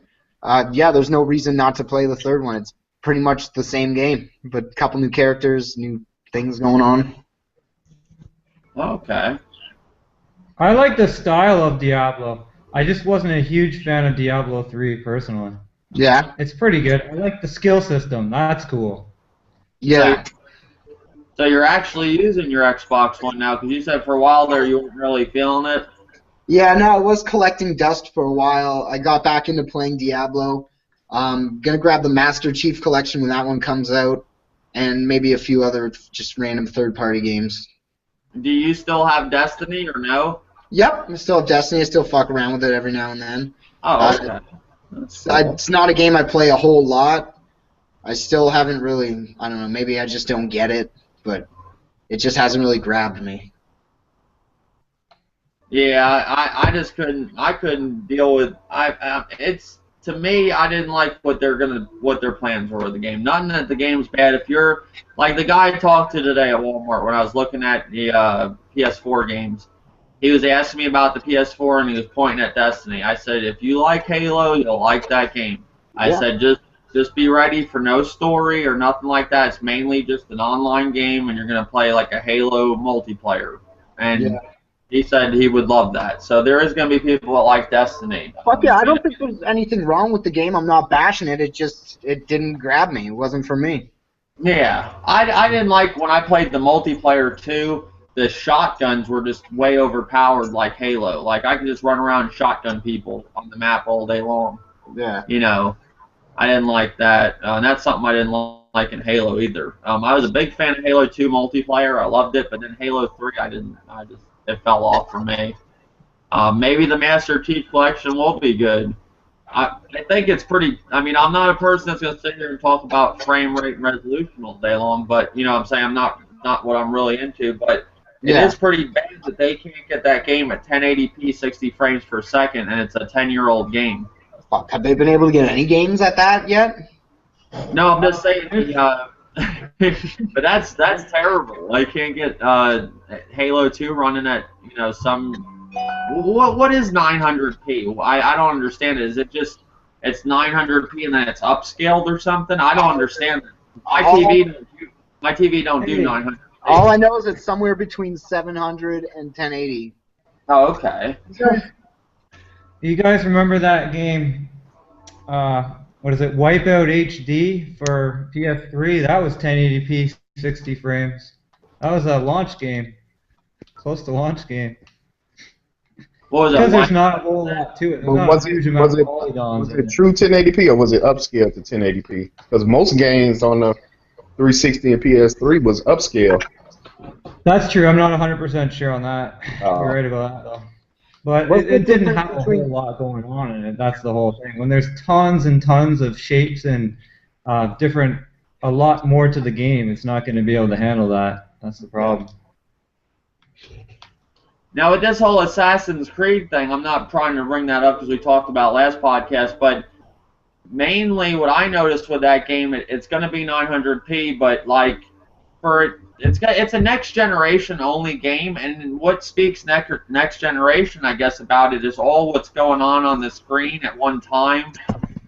yeah, there's no reason not to play the third one. It's pretty much the same game, but a couple new characters, new things going on. Okay. I like the style of Diablo. I just wasn't a huge fan of Diablo 3 personally. Yeah. It's pretty good. I like the skill system. That's cool. Yeah. So you're actually using your Xbox One now, because you said for a while there you weren't really feeling it. Yeah, no, I was collecting dust for a while. I got back into playing Diablo. Gonna grab the Master Chief Collection when that one comes out, and maybe a few other just random third-party games. Do you still have Destiny or no? Yep, I still have Destiny. I still fuck around with it every now and then. Oh, okay. It's not a game I play a whole lot. I still haven't really, I don't know, maybe I just don't get it, but it just hasn't really grabbed me. Yeah, I just couldn't deal with it's, to me, I didn't like what their plans were with the game. Not that the game's bad. If you're like the guy I talked to today at Walmart when I was looking at the PS4 games, he was asking me about the PS4 and he was pointing at Destiny. I said, if you like Halo, you'll like that game. I said, just be ready for no story or nothing like that. It's mainly just an online game, and you're gonna play like a Halo multiplayer. And he said he would love that. So there is going to be people that like Destiny. Fuck yeah, I don't think there's anything wrong with the game. I'm not bashing it. It didn't grab me. It wasn't for me. Yeah. I didn't like when I played the multiplayer too, the shotguns were just way overpowered like Halo. Like I could just run around and shotgun people on the map all day long. Yeah. You know, I didn't like that. And that's something I didn't like in Halo either. I was a big fan of Halo 2 multiplayer. I loved it, but then Halo 3 it fell off for me. Maybe the Master Chief Collection will be good. I think it's pretty. I mean, I'm not a person that's going to sit here and talk about frame rate and resolution all day long, but you know what I'm saying, I'm not what I'm really into. But It Yeah. is pretty bad that they can't get that game at 1080p 60 frames per second, and it's a 10-year-old game. Fuck, have they been able to get any games at that yet? No, I'm just saying but that's terrible. I can't get Halo 2 running at some. What is 900p? I don't understand it. Is it just it's 900p and then it's upscaled or something? I don't understand it. My TV don't do 900p. All I know is it's somewhere between 700 and 1080. Oh, okay. You guys remember that game? What is it? Wipeout HD for PS3. That was 1080p, 60 frames. That was a launch game, close to launch game. What was Because that? there's not a whole lot to it. There's But not a huge amount of polygons. was it true 1080p or was it upscaled to 1080p? Because most games on the 360 and PS3 was upscaled. That's true. I'm not 100% sure on that. Oh. You're right about that, though. But What's it the didn't difference have a between- whole lot going on in it. That's the whole thing. When there's tons and tons of shapes and a lot more to the game, it's not going to be able to handle that. That's the problem. Now, with this whole Assassin's Creed thing, I'm not trying to bring that up because we talked about last podcast, but mainly what I noticed with that game, it's going to be 900p, but like it's a next generation only game, and what speaks next generation, I guess, about it is all what's going on the screen at one time,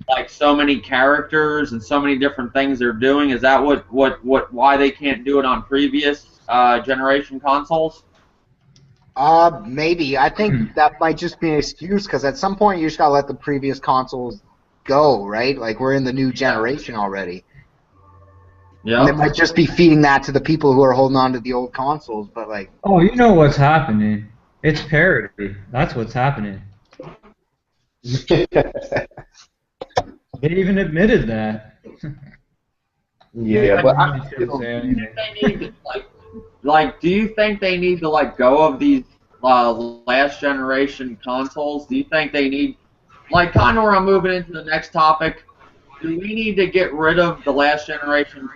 like so many characters and so many different things they're doing. Is that why they can't do it on previous generation consoles? Maybe. I think that might just be an excuse, because at some point you just gotta let the previous consoles go, right? Like, we're in the new generation already. Yeah. And they might just be feeding that to the people who are holding on to the old consoles, but like... Oh, you know what's happening. It's parody. That's what's happening. They even admitted that. Yeah, but do you think they need to let go of these last generation consoles? Do you think they need, like, kind of where I'm moving into the next topic, do we need to get rid of the last generation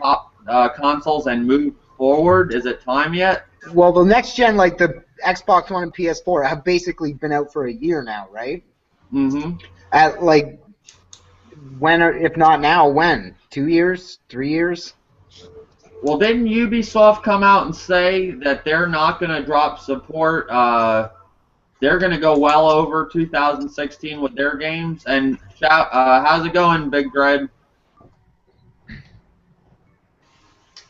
consoles and move forward? Is it time yet? Well, the next gen, like the Xbox One and PS4, have basically been out for a year now, right? Mm-hmm. At, like, when, or if not now, when? 2 years? 3 years? Well, didn't Ubisoft come out and say that they're not going to drop support? They're going to go well over 2016 with their games. And how's it going, Big Dread?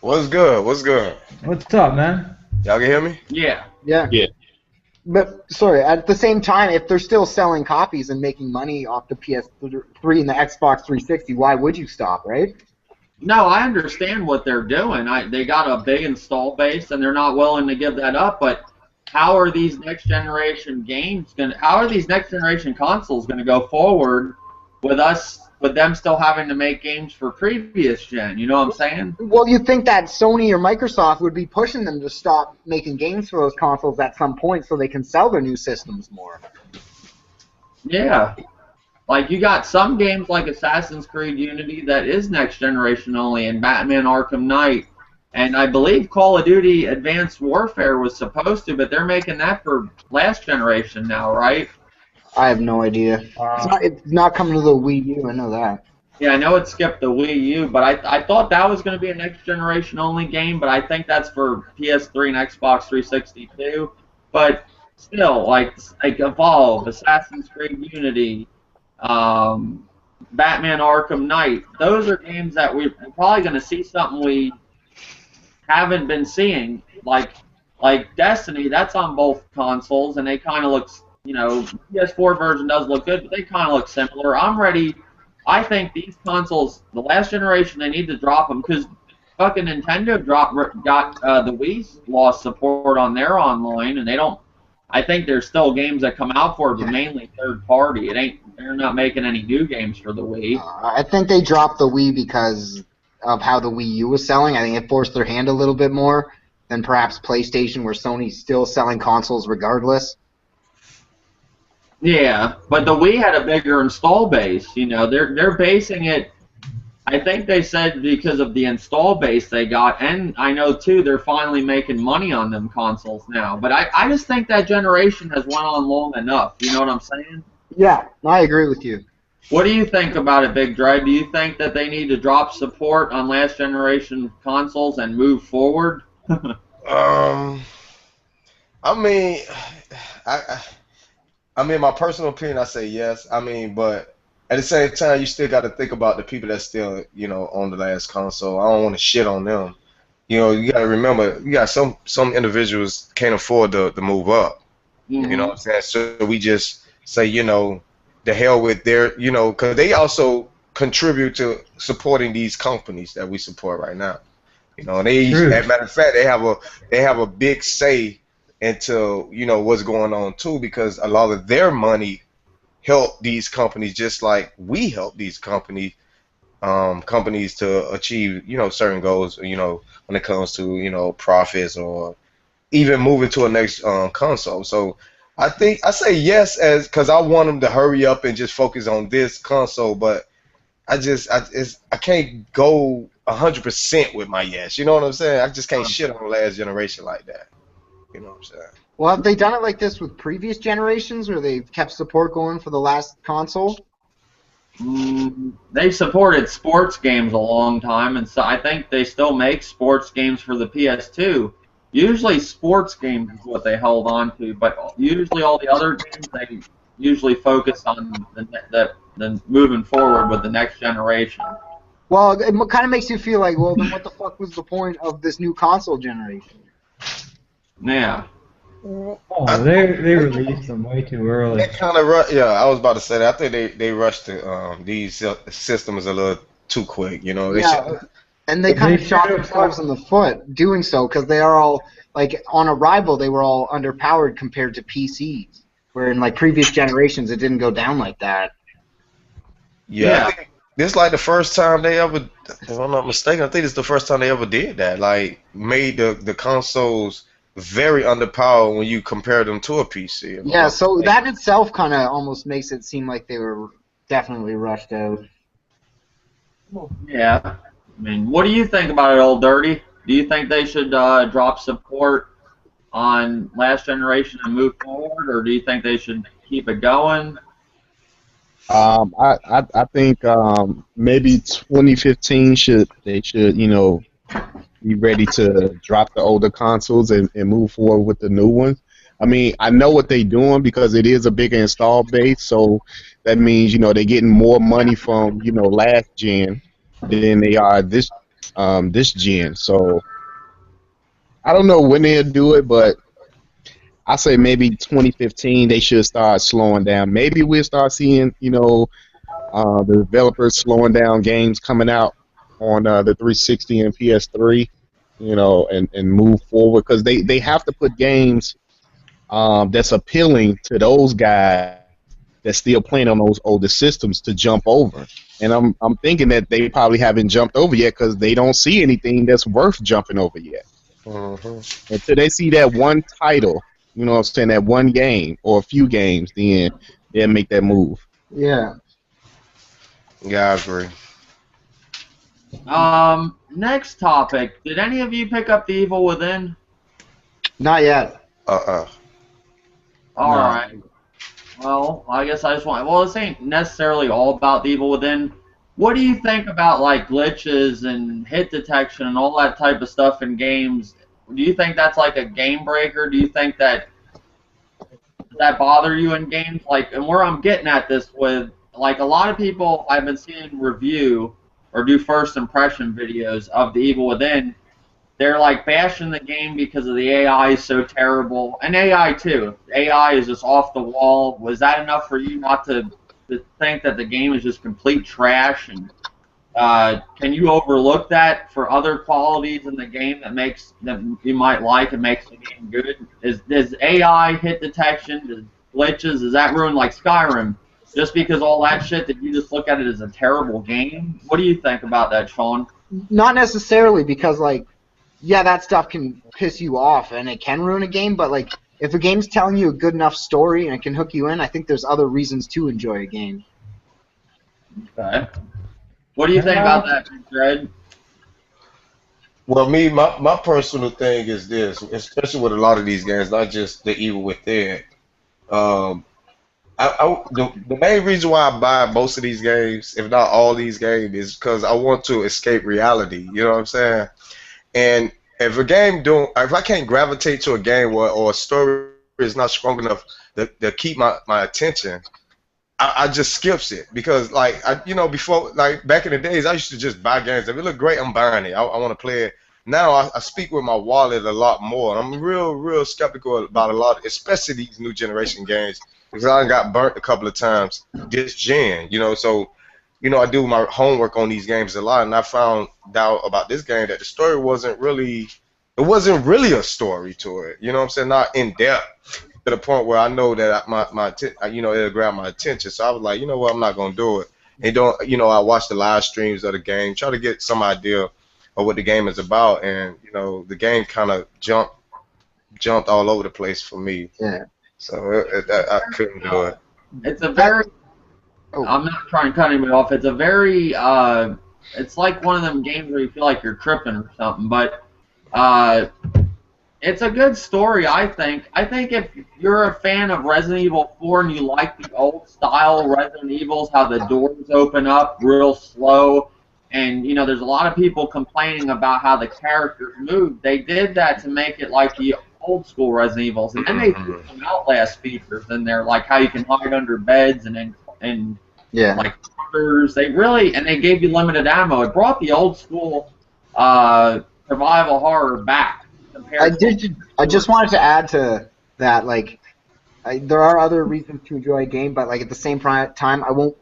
What's good? What's good? What's up, man? Y'all can hear me? Yeah. Yeah. Yeah. But, sorry, at the same time, if they're still selling copies and making money off the PS3 and the Xbox 360, why would you stop, right? No, I understand what they're doing. They got a big install base, and they're not willing to give that up. But how are these next generation games how are these next generation consoles gonna go forward with them still having to make games for previous gen? You know what I'm saying? Well, you'd think that Sony or Microsoft would be pushing them to stop making games for those consoles at some point so they can sell their new systems more. Yeah. Like, you got some games like Assassin's Creed Unity that is next generation only, and Batman Arkham Knight, and I believe Call of Duty Advanced Warfare was supposed to, but they're making that for last generation now, right? I have no idea. It's not coming to the Wii U, I know that. Yeah, I know it skipped the Wii U, but I thought that was going to be a next generation only game, but I think that's for PS3 and Xbox 360 too. But still, like Evolve, Assassin's Creed Unity, Batman Arkham Knight, those are games that we're probably going to see something we haven't been seeing. Like Destiny, that's on both consoles, and they kind of look, PS4 version does look good, but they kind of look similar. I think these consoles, the last generation, they need to drop them, because fucking Nintendo got the Wii lost support on their online, and they don't. I think there's still games that come out for it, but mainly third party. They're not making any new games for the Wii. I think they dropped the Wii because of how the Wii U was selling. I think it forced their hand a little bit more than perhaps PlayStation, where Sony's still selling consoles regardless. Yeah, but the Wii had a bigger install base. They're basing it I think they said because of the install base they got, and I know too they're finally making money on them consoles now. But I just think that generation has went on long enough. You know what I'm saying? Yeah, I agree with you. What do you think about it, Big Dre? Do you think that they need to drop support on last generation consoles and move forward? Um, I mean, I, I I mean, my personal opinion, I say yes. I mean, but at the same time, you still got to think about the people that's still, on the last console. I don't want to shit on them. You got to remember, you got some individuals can't afford to move up. You know Mhm. what I'm saying? So we just say, the hell with their, because they also contribute to supporting these companies that we support right now. And True. as a matter of fact, they have a big say into what's going on too, because a lot of their money help these companies just like we help these companies to achieve certain goals. When it comes to profits or even moving to a next console. So I say yes as because I want them to hurry up and just focus on this console, but I can't go 100% with my yes. You know what I'm saying? I just can't shit on the last generation like that. You know what I'm saying? Well, have they done it like this with previous generations, where they've kept support going for the last console? They supported sports games a long time, and so I think they still make sports games for the PS2. Usually, sports games is what they held on to, but usually all the other games they usually focus on the moving forward with the next generation. Well, it kind of makes you feel like, well, then what the fuck was the point of this new console generation? Yeah. Oh, they released them way too early. They kind of yeah. I was about to say that. I think they rushed these systems a little too quick. They should. Yeah, and they kind They of should shot have. themselves in the foot doing so, because they are all, like, on arrival, they were all underpowered compared to PCs, where in, like, previous generations it didn't go down like that. Yeah, I Yeah. think this is like the first time they ever, if I'm not mistaken, I think it's the first time they ever did that. Like made the consoles very underpowered when you compare them to a PC. If I'm Yeah, not so mistaken. that itself kind of almost makes it seem like they were definitely rushed out. Yeah. I mean, what do you think about it, Old Dirty? Do you think they should drop support on last generation and move forward, or do you think they should keep it going? I think maybe 2015 should be ready to drop the older consoles and move forward with the new ones. I mean, I know what they're doing because it is a bigger install base, so that means they're getting more money from last gen than they are this gen. So I don't know when they'll do it, but I say maybe 2015 they should start slowing down. Maybe we'll start seeing the developers slowing down games coming out on the 360 and PS3, and move forward because they have to put games that's appealing to those guys that's still playing on those older systems to jump over. And I'm thinking that they probably haven't jumped over yet because they don't see anything that's worth jumping over yet. Hmm. Until they see that one title, what I'm saying, that one game or a few games, then they'll make that move. Yeah. Yeah, I agree. Next topic. Did any of you pick up The Evil Within? Not yet. Uh-uh. All No. right. Well, I guess I just want. Well, this ain't necessarily all about The Evil Within. What do you think about like glitches and hit detection and all that type of stuff in games? Do you think that's like a game breaker? Do you think that does that bother you in games? Like, and where I'm getting at this with, like, a lot of people I've been seeing review or do first impression videos of The Evil Within. They're like bashing the game because of the AI is so terrible, and AI too. AI is just off the wall. Was that enough for you not to think that the game is just complete trash? And can you overlook that for other qualities in the game that you might like and makes the game good? Does AI hit detection, does glitches, does that ruin like Skyrim? Just because all that shit that you just look at it as a terrible game? What do you think about that, Sean? Not necessarily, because, like, yeah, that stuff can piss you off and it can ruin a game, but, like, if a game's telling you a good enough story and it can hook you in, I think there's other reasons to enjoy a game. Okay. What do you think about that, Fred? Well, my personal thing is this, especially with a lot of these games, not just the Evil Within. Um, the main reason why I buy most of these games, if not all these games, is because I want to escape reality. You know what I'm saying? And if I can't gravitate to a game or a story is not strong enough to keep my attention, I just skips it because before, like back in the days, I used to just buy games. If it looked great, I'm buying it. I want to play it. Now I speak with my wallet a lot more. I'm real skeptical about a lot, especially these new generation games, because I got burnt a couple of times this gen. So I do my homework on these games a lot, and I found out about this game that the story wasn't really a story to it. You know what I'm saying? Not in depth to the point where I know that it'll grab my attention. So I was like, you know what, I'm not gonna do it. And I watch the live streams of the game, try to get some idea of what the game is about, and the game kind of jumped all over the place for me. Yeah. So I couldn't do it. It's a very. I'm not trying to cut anybody off. It's a very. It's like one of them games where you feel like you're tripping or something, but it's a good story, I think. I think if you're a fan of Resident Evil 4 and you like the old style Resident Evils, how the doors open up real slow, and there's a lot of people complaining about how the characters move. They did that to make it like the old school Resident Evils, and then they put some Outlast features in there, like how you can hide under beds and like bunkers. They gave you limited ammo. It brought the old school survival horror back. I just wanted to add to that, like, there are other reasons to enjoy a game, but like at the same time, I'm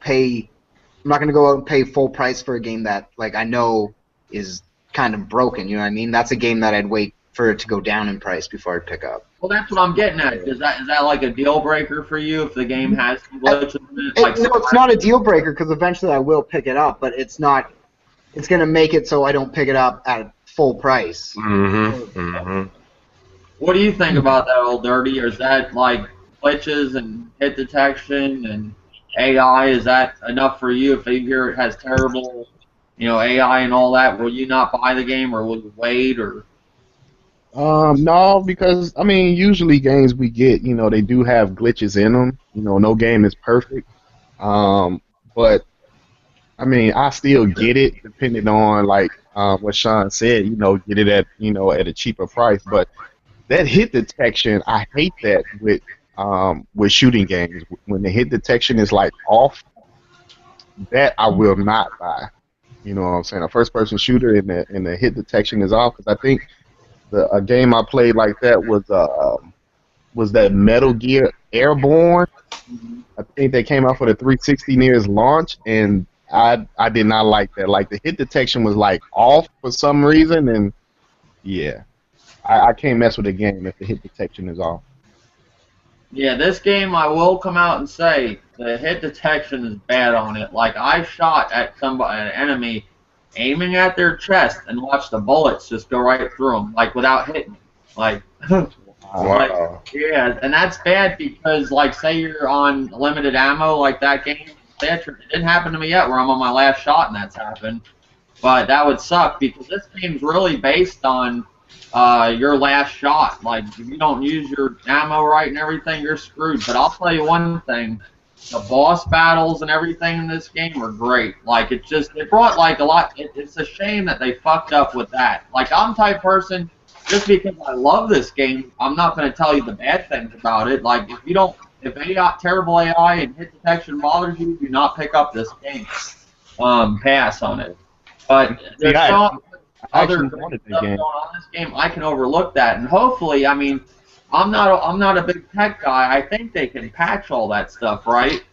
not going to go out and pay full price for a game that like I know is kind of broken. You know what I mean? That's a game that I'd wait for it to go down in price before I'd pick up. Well, that's what I'm getting at. Is that like a deal breaker for you if the game has some glitches in it? No, it's not a deal breaker because eventually I will pick it up, but it's not. It's going to make it so I don't pick it up at full price. What do you think about that, Old Dirty? Or is that like glitches and hit detection and AI? Is that enough for you? If you hear it has terrible, AI and all that, will you not buy the game, or will you wait? Or no, because usually games we get, they do have glitches in them. No game is perfect. But I still get it, depending on like what Sean said. Get it at at a cheaper price. But that hit detection, I hate that with shooting games. When the hit detection is like off, that I will not buy. You know what I'm saying? A first-person shooter and the hit detection is off, because I think a game I played like that was that Metal Gear Airborne. I think they came out for the 360 near its launch, and I did not like that. Like the hit detection was like off for some reason, and yeah, I can't mess with a game if the hit detection is off. Yeah, this game, I will come out and say the hit detection is bad on it. Like I shot at an enemy, aiming at their chest, and watched the bullets just go right through them, like without hitting. Like, wow. Yeah, and that's bad because, like, say you're on limited ammo, like that game. It didn't happen to me yet, where I'm on my last shot and that's happened. But that would suck because this game's really based on your last shot. Like, if you don't use your ammo right and everything, you're screwed. But I'll tell you one thing. The boss battles and everything in this game are great. Like, it brought, like, a lot. It's a shame that they fucked up with that. Like, I'm the type of person, just because I love this game, I'm not going to tell you the bad things about it. Like, if terrible AI and hit detection bothers you, do not pick up this game. Pass on it. But there's other stuff going on in this game. I can overlook that, and hopefully, I'm not a big tech guy. I think they can patch all that stuff, right?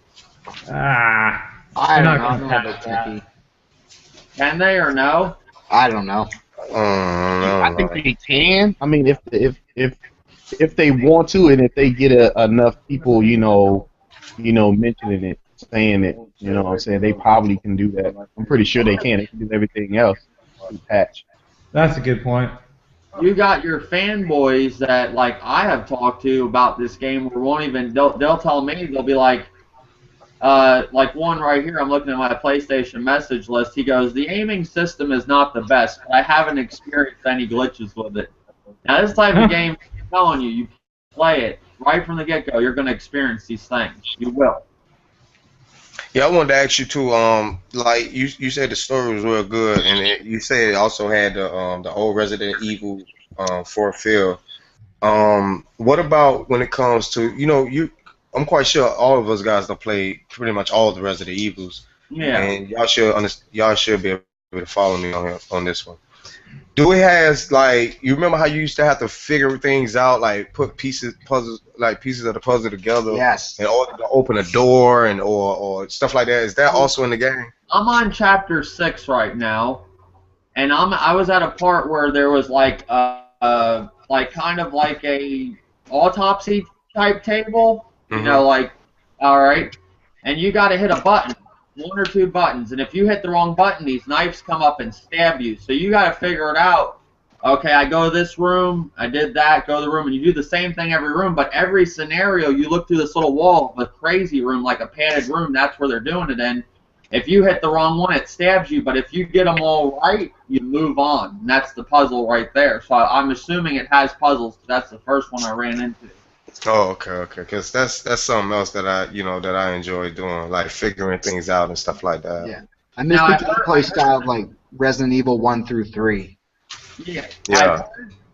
I don't know. Can they or no? I don't know. I think they can. If they want to, and if they get enough people, mentioning it, saying it, what I'm saying, they probably can do that. I'm pretty sure they can. They can do everything else through patch. That's a good point. You got your fanboys that, like, I have talked to about this game who won't even, they'll tell me, they'll be like, like one right here, I'm looking at my PlayStation message list. He goes, the aiming system is not the best, but I haven't experienced any glitches with it. Now, this type of game, I'm telling you, you play it right from the get-go, you're going to experience these things. You will. Yeah, I wanted to ask you too. Like you said, the story was real good, and you said it also had the old Resident Evil 4 feel. What about when it comes to I'm quite sure all of us guys have played pretty much all the Resident Evils, Yeah. and y'all should be able to follow me on this one. Do it has like you remember how you used to have to figure things out, like put pieces of the puzzle together, Yes. in order to open a door and or stuff like that? Is that also in the game? I'm on chapter 6 right now, and I was at a part where there was like kind of like a autopsy type table, you know, like, all right, and you got to hit a button, 1 or 2 buttons, and if you hit the wrong button, these knives come up and stab you. So you got to figure it out. Okay, I go to this room, I did that, go to the room, and you do the same thing every room, but every scenario you look through this little wall of a crazy room, like a padded room, that's where they're doing it in. If you hit the wrong one, it stabs you, but if you get them all right, you move on, and that's the puzzle right there. So I'm assuming it has puzzles, because that's the first one I ran into. Oh, okay. Because that's something else that I enjoy doing, like figuring things out and stuff like that. Yeah. I miss the gameplay style of like Resident Evil 1 through 3. Yeah.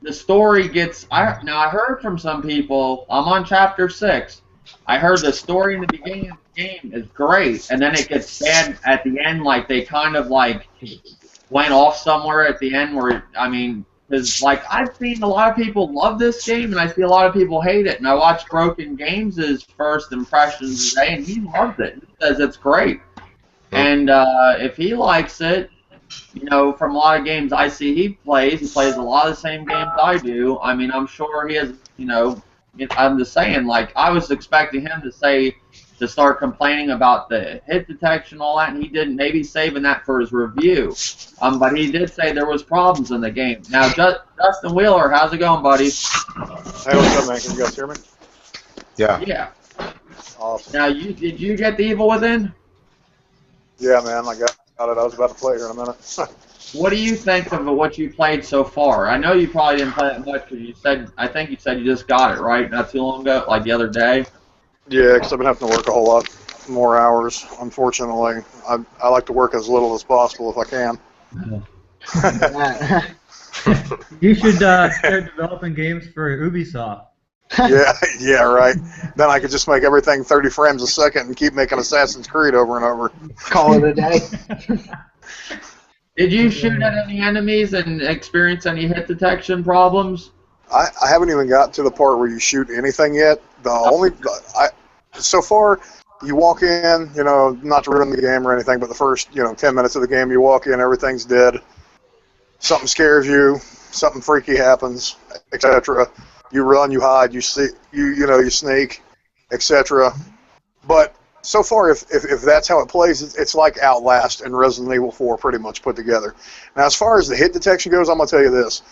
The story gets. I heard from some people. I'm on chapter 6. I heard the story in the beginning of the game is great, and then it gets bad at the end. Like they kind of like went off somewhere at the end where because like I've seen a lot of people love this game, and I see a lot of people hate it. And I watched Broken Games' first impressions today, and he loved it. He says it's great, and if he likes it. From a lot of games I see he plays a lot of the same games I do. I mean, I'm sure he has, I'm just saying, like, I was expecting him to start complaining about the hit detection and all that, and he didn't. Maybe saving that for his review. But he did say there was problems in the game. Now, Justin Wheeler, how's it going, buddy? Hey, what's up, man? Can you guys hear me? Yeah. Yeah. Awesome. Now, did you get the Evil Within? Yeah, man, I got it. I was about to play here in a minute. What do you think of what you played so far? I know you probably didn't play that much because I think you said you just got it, right? Not too long ago, like the other day? Yeah, because I've been having to work a whole lot more hours, unfortunately. I like to work as little as possible if I can. You should start developing games for Ubisoft. Yeah, right. Then I could just make everything 30 frames a second and keep making Assassin's Creed over and over. Call it a day. Did you shoot at any enemies and experience any hit detection problems? I haven't even got to the part where you shoot anything yet. So far, you walk in, not to ruin the game or anything, but the first, 10 minutes of the game, you walk in, everything's dead. Something scares you, something freaky happens, etc. You run, you hide, you sneak, etc. But so far, if that's how it plays, it's like Outlast and Resident Evil 4 pretty much put together. Now, as far as the hit detection goes, I'm going to tell you this.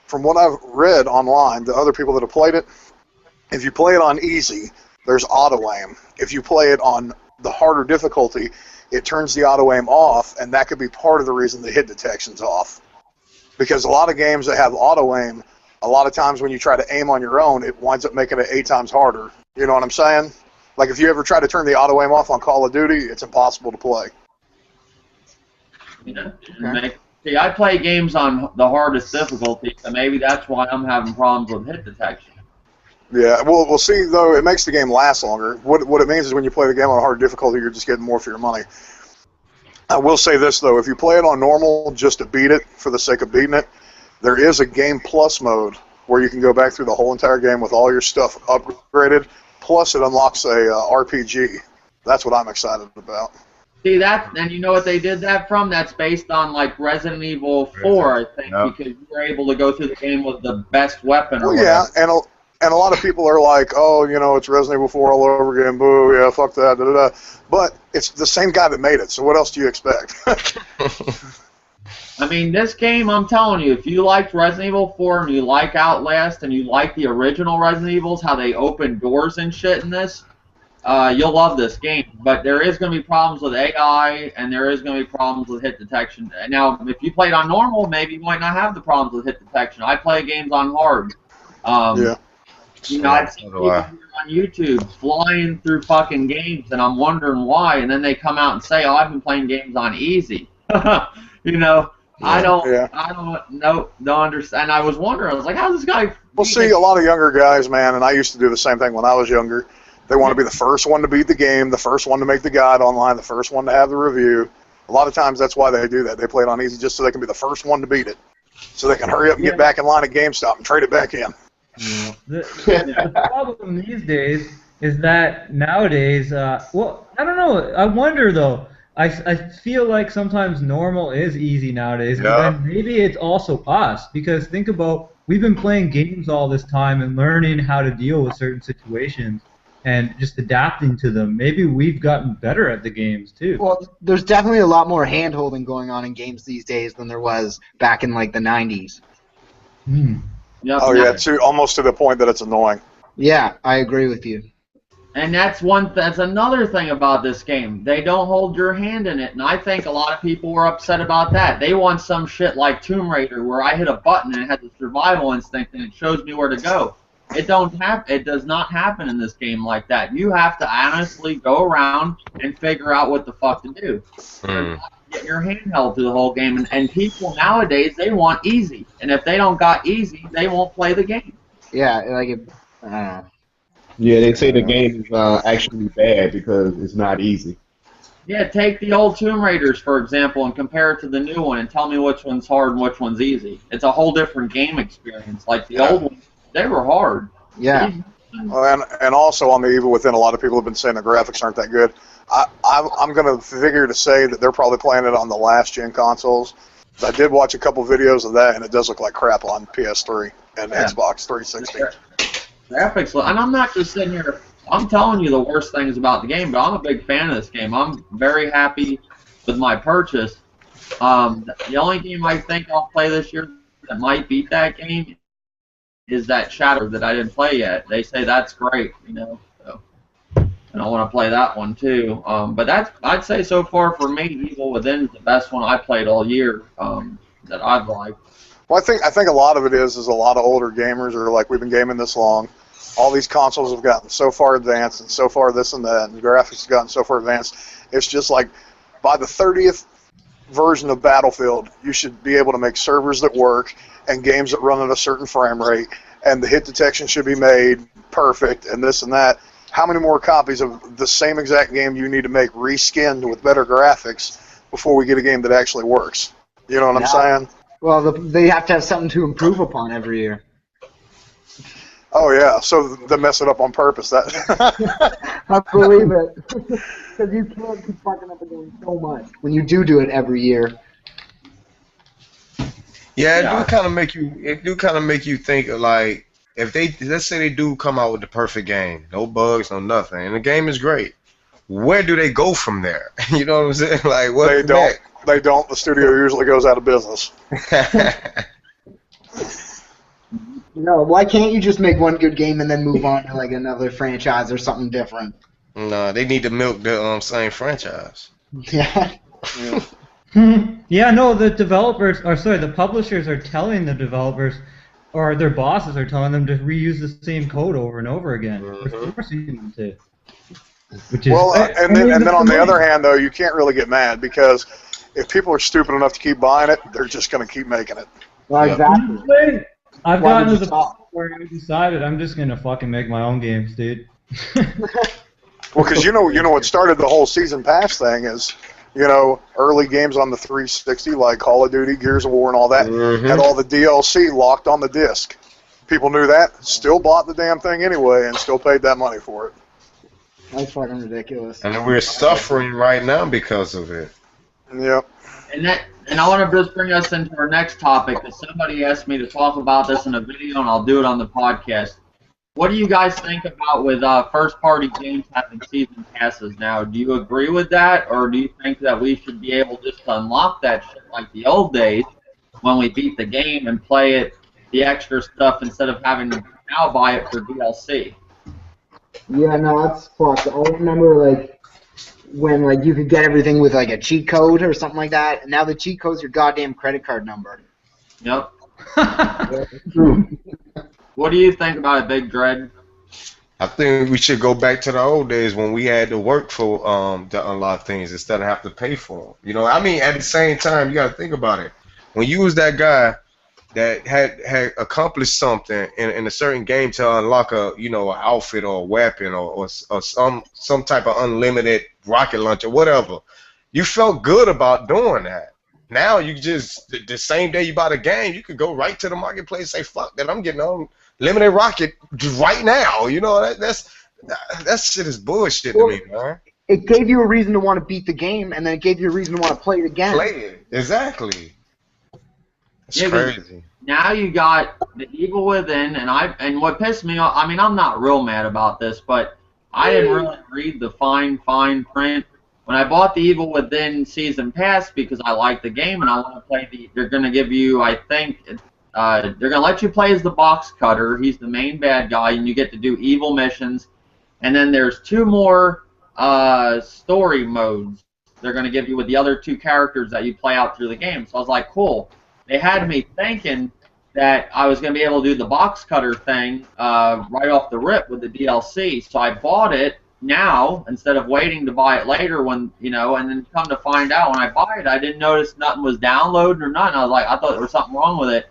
From what I've read online, the other people that have played it, if you play it on easy, there's auto-aim. If you play it on the harder difficulty, it turns the auto-aim off, and that could be part of the reason the hit detection's off. Because a lot of games that have auto-aim, a lot of times when you try to aim on your own, it winds up making it 8 times harder. You know what I'm saying? Like if you ever try to turn the auto-aim off on Call of Duty, it's impossible to play. Okay. See, I play games on the hardest difficulty, so maybe that's why I'm having problems with hit detection. Yeah, well, we'll see, though, it makes the game last longer. What it means is when you play the game on hard difficulty, you're just getting more for your money. I will say this, though, if you play it on normal just to beat it, for the sake of beating it, there is a Game Plus mode where you can go back through the whole entire game with all your stuff upgraded, plus it unlocks a RPG. That's what I'm excited about. See, and you know what they did that from? That's based on, like, Resident Evil 4, I think, because you were able to go through the game with the best weapon or whatever. Yeah, and a lot of people are like, oh, it's Resident Evil 4 all over again, boo, yeah, fuck that, da-da-da. But it's the same guy that made it, so what else do you expect? I mean, this game, I'm telling you, if you liked Resident Evil 4 and you like Outlast and you like the original Resident Evils, how they open doors and shit in this, you'll love this game. But there is going to be problems with AI, and there is going to be problems with hit detection. Now, if you played on normal, maybe you might not have the problems with hit detection. I play games on hard. Yeah. You know, I've seen people here on YouTube flying through fucking games, and I'm wondering why. And then they come out and say, "Oh, I've been playing games on easy." You know, I don't understand. I was wondering. I was like, "How's this guy?" Well, see, a lot of younger guys, man, and I used to do the same thing when I was younger. They want to be the first one to beat the game, the first one to make the guide online, the first one to have the review. A lot of times that's why they do that. They play it on easy just so they can be the first one to beat it, so they can hurry up and get back in line at GameStop and trade it back in. Yeah. The problem these days is that nowadays, well, I don't know. I wonder though. I feel like sometimes normal is easy nowadays, but then maybe it's also us, because think about, we've been playing games all this time and learning how to deal with certain situations and just adapting to them. Maybe we've gotten better at the games too. Well, there's definitely a lot more hand-holding going on in games these days than there was back in like the 90s. Yep, Oh yeah, almost to the point that it's annoying. Yeah, I agree with you. And that's another thing about this game. They don't hold your hand in it, and I think a lot of people were upset about that. They want some shit like Tomb Raider, where I hit a button and it has a survival instinct and it shows me where to go. It does not happen in this game like that. You have to honestly go around and figure out what the fuck to do. Get your hand held through the whole game, and people nowadays, they want easy, and if they don't got easy, they won't play the game. Yeah, like it, I don't know. Yeah, they say the game is actually bad because it's not easy. Yeah, take the old Tomb Raiders, for example, and compare it to the new one, and tell me which one's hard and which one's easy. It's a whole different game experience. Like the old ones, they were hard. Yeah. And also on the Evil Within, a lot of people have been saying the graphics aren't that good. I'm going to figure to say that they're probably playing it on the last-gen consoles. I did watch a couple videos of that, and it does look like crap on PS3 and Xbox 360. Graphics, and I'm not just sitting here, I'm telling you the worst things about the game, but I'm a big fan of this game. I'm very happy with my purchase. The only game I think I'll play this year that might beat that game is that Shadow that I didn't play yet. They say that's great, you know, so, and I want to play that one too. But I'd say so far for me, Evil Within is the best one I played all year that I've liked. Well, I think a lot of it is a lot of older gamers are like, we've been gaming this long. All these consoles have gotten so far advanced and so far this and that, and the graphics have gotten so far advanced. It's just like, by the 30th version of Battlefield, you should be able to make servers that work and games that run at a certain frame rate, and the hit detection should be made perfect and this and that. How many more copies of the same exact game do you need to make reskinned with better graphics before we get a game that actually works? You know what I'm saying? Well, they have to have something to improve upon every year. Oh yeah, so they mess it up on purpose. That I believe it. Because you can't keep fucking up the game so much when you do it every year. Yeah, it do kind of make you think of, like, if let's say they do come out with the perfect game, no bugs, no nothing, and the game is great. Where do they go from there? You know what I'm saying? Like, what? They don't. They don't. The studio usually goes out of business. No, why can't you just make one good game and then move on to like another franchise or something different? No, they need to milk the same franchise. Yeah. Yeah, no, the publishers are telling the developers, or their bosses are telling them to reuse the same code over and over again. They're forcing them to. Which is, well, and then on the other hand, though, you can't really get mad, because if people are stupid enough to keep buying it, they're just going to keep making it. Well, exactly. I've gotten to the point where I decided I'm just going to fucking make my own games, dude. Well, because you know what started the whole season pass thing is, early games on the 360 like Call of Duty, Gears of War, and all that had all the DLC locked on the disc. People knew that, still bought the damn thing anyway, and still paid that money for it. That's fucking ridiculous. And we're suffering right now because of it. Yep. And I want to just bring us into our next topic, because somebody asked me to talk about this in a video, and I'll do it on the podcast. What do you guys think about with first-party games having season passes now? Do you agree with that, or do you think that we should be able just to unlock that shit like the old days when we beat the game and play it, the extra stuff, instead of having to now buy it for DLC? Yeah, no, that's fucked. I remember like when like you could get everything with like a cheat code or something like that, and now the cheat code's your goddamn credit card number. Yep. Yeah, true. What do you think about it, Big Dread? I think we should go back to the old days when we had to work for to unlock things instead of have to pay for them. You know, I mean, at the same time, you got to think about it. When you was that guy that had accomplished something in a certain game to unlock a an outfit or a weapon or some type of unlimited rocket launcher, whatever, you felt good about doing that. Now you just the same day you buy the game, you could go right to the marketplace and say, "Fuck that, I'm getting on limited rocket just right now." You know that shit is bullshit to me, man. It gave you a reason to want to beat the game, and then it gave you a reason to want to play it again. Play it exactly. It's Yeah, crazy. Now you got the Evil Within, and what pissed me off. I mean, I'm not real mad about this, but I didn't really read the fine print when I bought the Evil Within season pass because I like the game and I want to play They're going to give you, I think, they're going to let you play as the box cutter. He's the main bad guy, and you get to do evil missions. And then there's 2 more story modes they're going to give you with the other 2 characters that you play out through the game. So I was like, cool. They had me thinking that I was going to be able to do the box cutter thing right off the rip with the DLC. So I bought it now instead of waiting to buy it later when, and then come to find out when I buy it, I didn't notice nothing was downloading or nothing. I was like, I thought there was something wrong with it.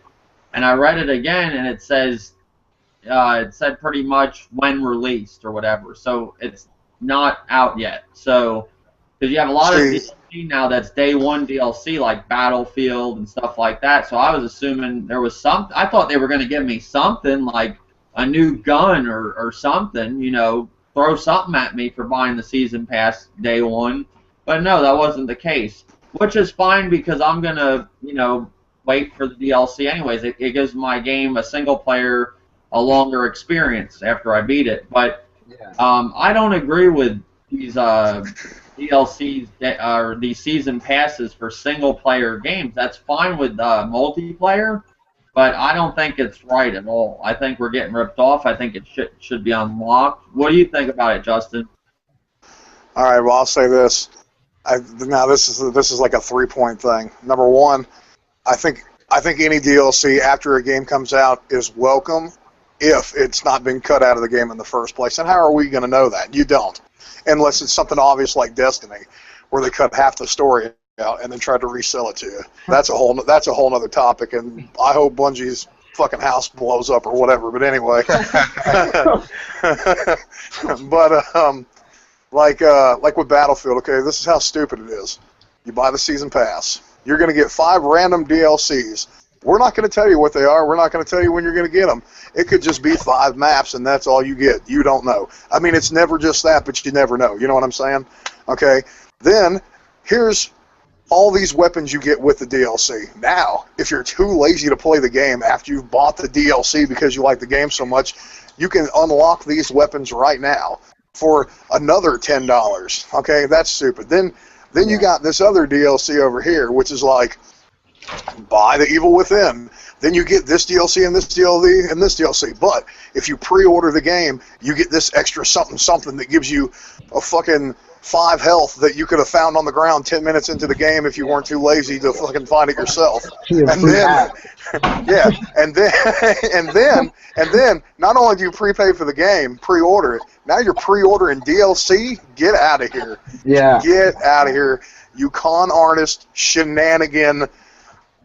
And I read it again, and it says, it said pretty much when released or whatever. So it's not out yet. So, because you have a lot of DLC now that's day 1 DLC, like Battlefield and stuff like that. So I was assuming there was something. I thought they were going to give me something like a new gun or something, throw something at me for buying the season pass day 1. But no, that wasn't the case, which is fine because I'm going to, wait for the DLC anyways. It gives my game, a single player, a longer experience after I beat it. But I don't agree with these DLCs or these season passes for single player games. That's fine with multiplayer, but I don't think it's right at all. I think we're getting ripped off. I think it should be unlocked. What do you think about it, Justin? All right, well, I'll say this. Now this is like a 3-point thing. Number 1, I think any DLC after a game comes out is welcome if it's not been cut out of the game in the first place. And how are we going to know that? You don't. Unless it's something obvious like Destiny, where they cut half the story out and then try to resell it to you. That's a whole other topic, and I hope Bungie's fucking house blows up or whatever. But anyway, but like with Battlefield, okay, this is how stupid it is. You buy the season pass. You're going to get 5 random DLCs. We're not going to tell you what they are. We're not going to tell you when you're going to get them. It could just be 5 maps, and that's all you get. You don't know. I mean, it's never just that, but you never know. You know what I'm saying? Okay. Then here's all these weapons you get with the DLC. Now, if you're too lazy to play the game after you've bought the DLC because you like the game so much, you can unlock these weapons right now for another $10. Okay, that's stupid. Then you got this other DLC over here, which is like, buy the Evil Within. Then you get this DLC and this DLC and this DLC. But if you pre-order the game, you get this extra something that gives you a fucking 5 health that you could have found on the ground 10 minutes into the game if you weren't too lazy to fucking find it yourself. And then, yeah, and then, not only do you prepay for the game, pre-order it. Now you're pre-ordering DLC. Get out of here. Yeah. Get out of here, you con artist shenanigan.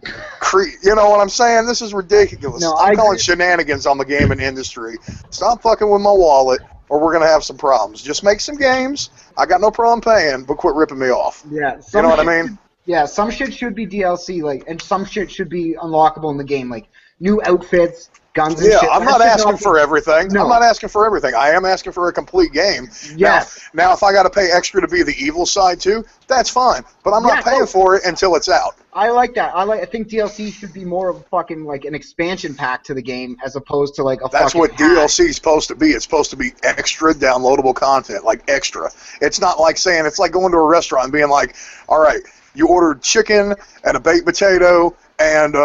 You know what I'm saying? This is ridiculous. No, I'm calling shenanigans on the gaming industry. Stop fucking with my wallet, or we're gonna have some problems. Just make some games. I got no problem paying, but quit ripping me off. Yeah. You know what I mean? Yeah, some shit should be DLC, and some shit should be unlockable in the game, like new outfits, guns and shit. Yeah, I'm not asking for everything. No. I'm not asking for everything. I am asking for a complete game. Yes. Now, if I got to pay extra to be the evil side too, that's fine. But I'm not paying for it until it's out. I like that. I think DLC should be more of a fucking like an expansion pack to the game as opposed to like a. That's fucking what pack. DLC is supposed to be. It's supposed to be extra downloadable content, like extra. It's not like saying it's like going to a restaurant and being like, all right, you ordered chicken and a baked potato and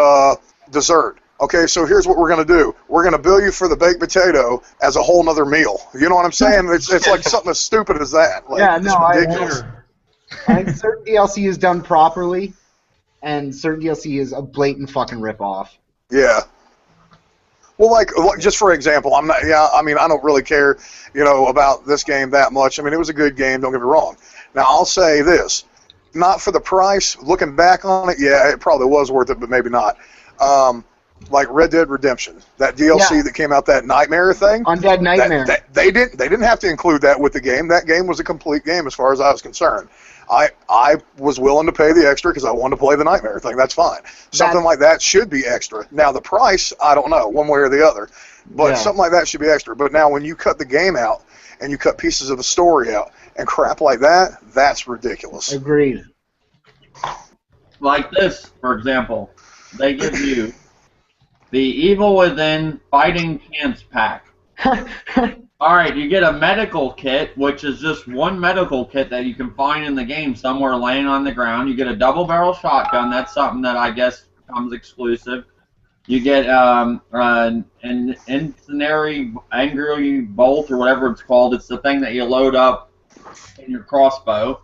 dessert. okay, so here's what we're going to do. We're going to bill you for the baked potato as a whole nother meal. You know what I'm saying? It's like something as stupid as that. Like, Yeah, no, it's ridiculous. I think certain DLC is done properly, and certain DLC is a blatant fucking ripoff. Yeah. Well, like just for example, I'm not. Yeah, I mean, I don't really care, about this game that much. I mean, it was a good game. Don't get me wrong. Now, I'll say this: not for the price. Looking back on it, yeah, it probably was worth it, but maybe not. Like Red Dead Redemption, that DLC that came out, that Nightmare thing. Undead Nightmare. They didn't have to include that with the game. That game was a complete game as far as I was concerned. I was willing to pay the extra because I wanted to play the Nightmare thing. That's fine. Something like that should be extra. Now the price, I don't know, one way or the other, but something like that should be extra. But now when you cut the game out and you cut pieces of the story out and crap like that, that's ridiculous. Agreed. Like this, for example, they give you the Evil Within Fighting Chance Pack. Alright, you get a medical kit, which is just one medical kit that you can find in the game somewhere laying on the ground. You get a double-barrel shotgun. That's something that I guess becomes exclusive. You get an incendiary angry bolt, or whatever it's called. It's the thing that you load up in your crossbow.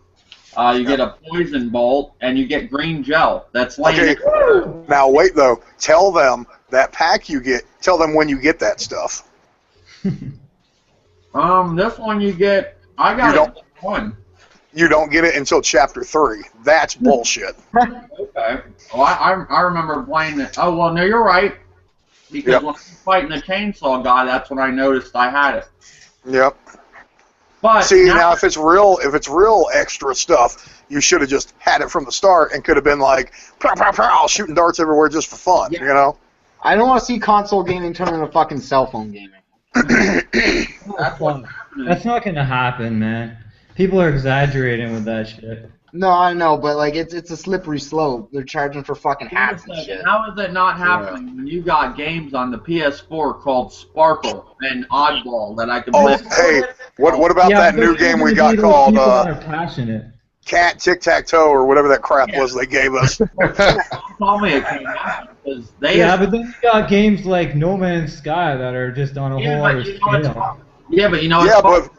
You get a poison bolt, and you get green gel. That's laying. Okay. Now wait though. Tell them that pack you get. Tell them when you get that stuff. This one you get. I got one. You don't get it until Chapter 3. That's bullshit. Okay. Well, I remember playing it. Oh well, no, you're right. Because when I was fighting the chainsaw guy, that's when I noticed I had it. Yep. But see, now if it's real extra stuff, you should have just had it from the start and could have been like, pow, pow, pow, shooting darts everywhere just for fun, you know? I don't want to see console gaming turn into fucking cell phone gaming. That's not gonna happen, man. People are exaggerating with that shit. No, I know, but like it's a slippery slope. They're charging for fucking hats and shit. How is it not happening when you got games on the PS4 called Sparkle and Oddball that I can play? Hey, what about that new game we got called Cat Tic-Tac-Toe or whatever that crap was they gave us? Tell me it can't happen because they. Yeah, but then you got games like No Man's Sky that are just on a whole other scale. Yeah, but you know. Yeah, but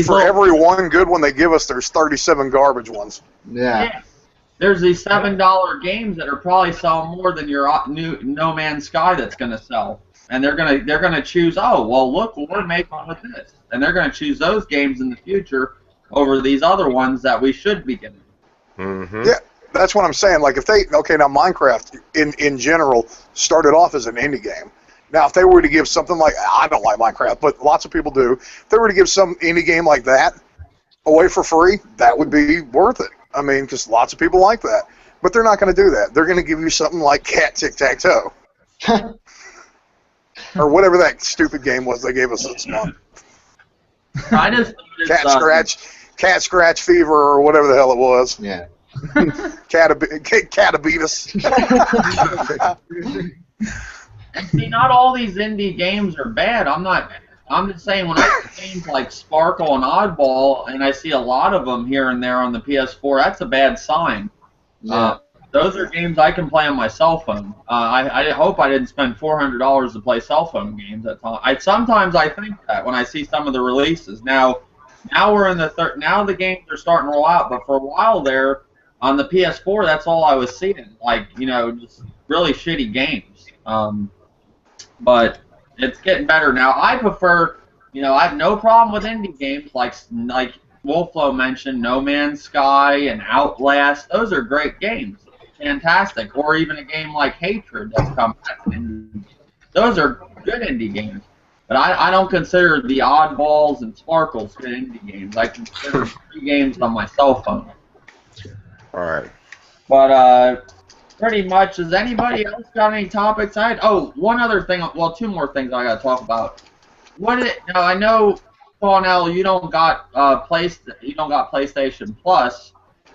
for every one good one they give us, there's 37 garbage ones. Yeah. There's these $7 games that are probably selling more than your new No Man's Sky that's gonna sell, and they're gonna choose. Oh, well, look what we're making with this, and they're gonna choose those games in the future over these other ones that we should be getting. Mm-hmm. Yeah, that's what I'm saying. Like if they now Minecraft in general started off as an indie game. Now, if they were to give something like, I don't like Minecraft, but lots of people do, if they were to give some indie game like that away for free, that would be worth it. I mean, because lots of people like that. But they're not going to do that. They're going to give you something like Cat Tic-Tac-Toe. Or whatever that stupid game was they gave us this month. I just Cat Scratch Fever or whatever the hell it was. Yeah. Catabetus. And see, not all these indie games are bad. I'm just saying when I see games like Sparkle and Oddball, and I see a lot of them here and there on the PS4, that's a bad sign. Yeah. Those are games I can play on my cell phone. I hope I didn't spend $400 to play cell phone games at times. Sometimes I think that when I see some of the releases. Now we're in the now the games are starting to roll out, but for a while there on the PS4, that's all I was seeing. Like, just really shitty games. But it's getting better now. I prefer, I have no problem with indie games like vvolflovv mentioned, No Man's Sky and Outlast. Those are great games, fantastic. Or even a game like Hatred that's come out. Those are good indie games. But I don't consider the Oddballs and Sparkles good indie games. I consider free games on my cell phone. All right. But pretty much, has anybody else got any topics? One other thing. Well, two more things I got to talk about. Now I know, Paul, you don't got PlayStation Plus,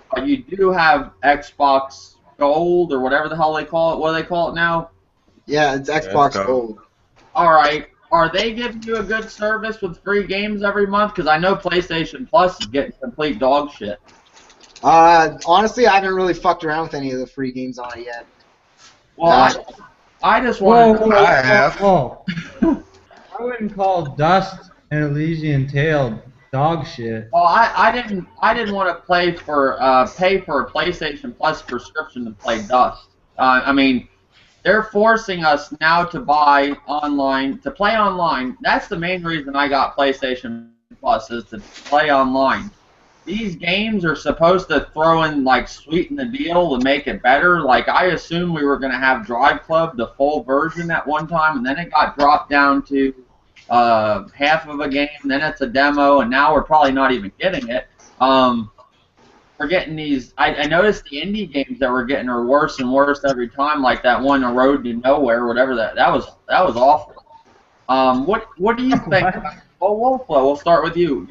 but you do have Xbox Gold or whatever the hell they call it. What do they call it now? Yeah, it's Xbox Gold. All right. Are they giving you a good service with free games every month? Because I know PlayStation Plus is getting complete dog shit. Honestly, I haven't really fucked around with any of the free games on it yet. Well, I just Whoa, wanted. whoa, I have. whoa. I wouldn't call Dust and Elysian Tail dog shit. Well, I didn't want to pay for a PlayStation Plus subscription to play Dust. I mean, they're forcing us now to buy online to play online. That's the main reason I got PlayStation Plus is to play online. These games are supposed to throw in like sweeten the deal to make it better. Like I assumed we were gonna have Drive Club the full version at one time, and then it got dropped down to half of a game. Then it's a demo, and now we're probably not even getting it. We're getting these. I noticed the indie games that we're getting are worse and worse every time. Like that one, A Road to Nowhere, whatever that was awful. What do you think? Well, Wolflow, we'll start with you.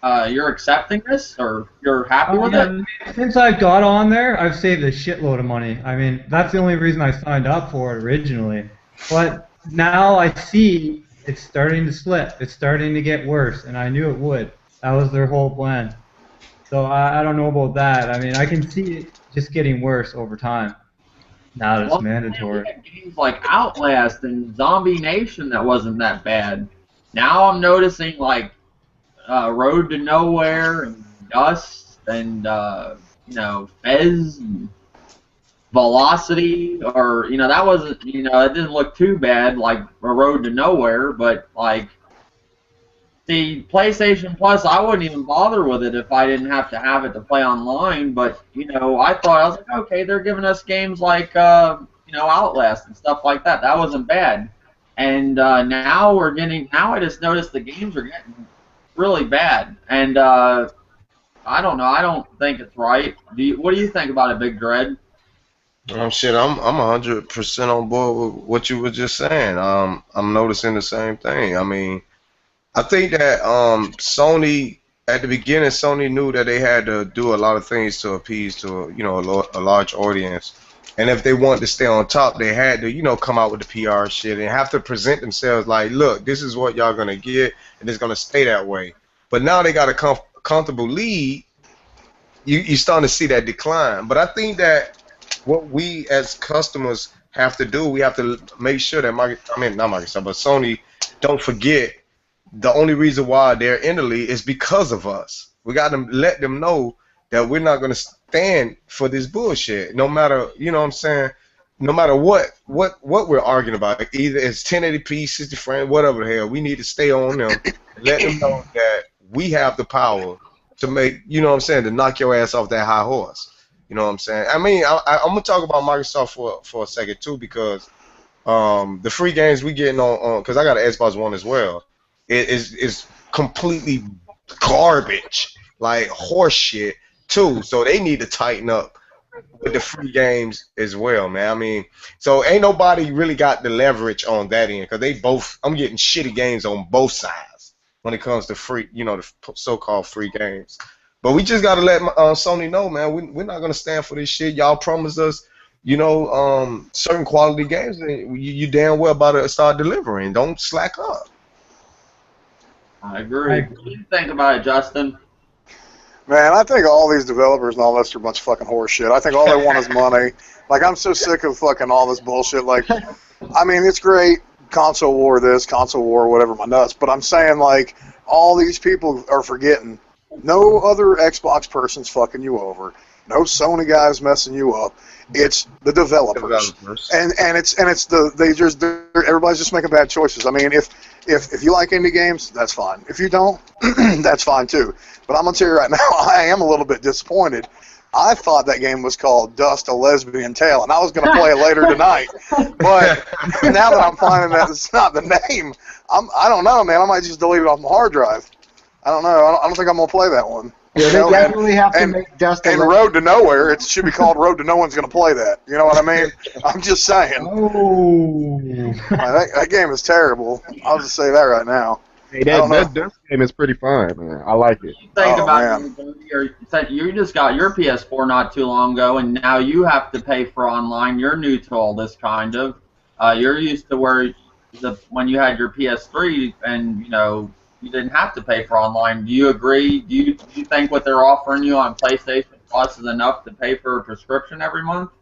You're accepting this, or you're happy with it? Since I've got on there, I've saved a shitload of money. I mean, that's the only reason I signed up for it originally. But now I see it's starting to slip. It's starting to get worse, and I knew it would. That was their whole plan. So I don't know about that. I mean, I can see it just getting worse over time. Now that it's mandatory. We had games like Outlast and Zombie Nation that wasn't that bad. Now I'm noticing like Road to Nowhere and Dust and Fez and Velocity, or that wasn't it didn't look too bad like A Road to Nowhere, but like the PlayStation Plus, I wouldn't even bother with it if I didn't have to have it to play online. But I was like, okay, they're giving us games like Outlast and stuff like that. That wasn't bad. And now I just noticed the games are getting really bad. And I don't know. I don't think it's right. What do you think about it, Big Dread? Shit, I'm 100% on board with what you were just saying. I'm noticing the same thing. I mean, I think that Sony at the beginning, Sony knew that they had to do a lot of things to appease to a large audience, and if they wanted to stay on top, they had to come out with the PR shit and have to present themselves like, look, this is what y'all gonna get, and it's gonna stay that way. But now they got a comfortable lead. You're starting to see that decline. But I think that what we as customers have to do, we have to make sure that not Microsoft, but Sony don't forget the only reason why they're in the league is because of us. We got to let them know that we're not going to stand for this bullshit. No matter, what I'm saying, no matter what we're arguing about, either it's 1080p, 60 frames, whatever the hell, we need to stay on them and let them know that we have the power to make, to knock your ass off that high horse. You know what I'm saying? I mean, I'm going to talk about Microsoft for a second, too, because the free games we getting on because I got an Xbox One as well, is completely garbage, like horse shit, too. So they need to tighten up with the free games as well, man. I mean, so ain't nobody really got the leverage on that end because I'm getting shitty games on both sides when it comes to free, the so-called free games. But we just gotta let Sony know, man. We're not gonna stand for this shit. Y'all promised us, certain quality games, and you damn well about to start delivering. Don't slack up. I agree. What do you think about it, Justin? Man, I think all these developers and all this are a bunch of fucking horse shit. I think all they want is money. Like, I'm so sick of fucking all this bullshit. Like, I mean, it's great, console war this, console war whatever, my nuts. But I'm saying, like, all these people are forgetting no other Xbox person's fucking you over. No Sony guys messing you up. It's the developers. And everybody's just making bad choices. I mean, if you like indie games, that's fine. If you don't, that's fine too. But I'm gonna tell you right now, I am a little bit disappointed. I thought that game was called Dust: A Lesbian Tale, and I was gonna play it later tonight. But now that I'm finding that it's not the name, I don't know, man. I might just delete it off my hard drive. I don't know. I don't think I'm gonna play that one. Yeah, they definitely have to make Dust. And Road to Nowhere, it should be called Road to No One's Gonna Play That. You know what I mean? I'm just saying. Oh. That game is terrible. I'll just say that right now. Hey, that Dust game is pretty fun, man. I like it. Think about it. You just got your PS4 not too long ago, and now you have to pay for online. You're new to all this, kind of. You're used to where when you had your PS3 and you didn't have to pay for online. Do you agree? Do you think what they're offering you on PlayStation Plus is enough to pay for a prescription every month?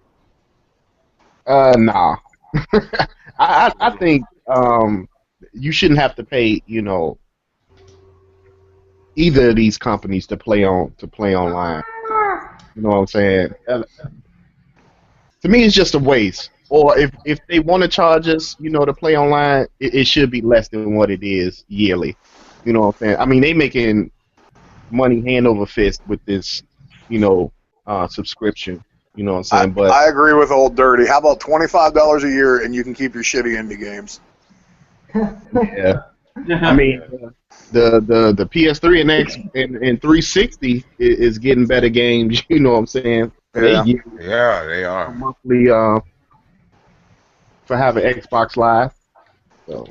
Nah. I think you shouldn't have to pay, either of these companies to play online. You know what I'm saying? To me, it's just a waste. Or if they want to charge us, to play online, it should be less than what it is yearly. You know what I'm saying? I mean, they making money hand over fist with this, subscription. You know what I'm saying? But I agree with Old Dirty. How about $25 a year and you can keep your shitty indie games? yeah, I mean, the PS3 and 360 is getting better games. You know what I'm saying? Yeah. They get Yeah, they a are. monthly for having Xbox Live. So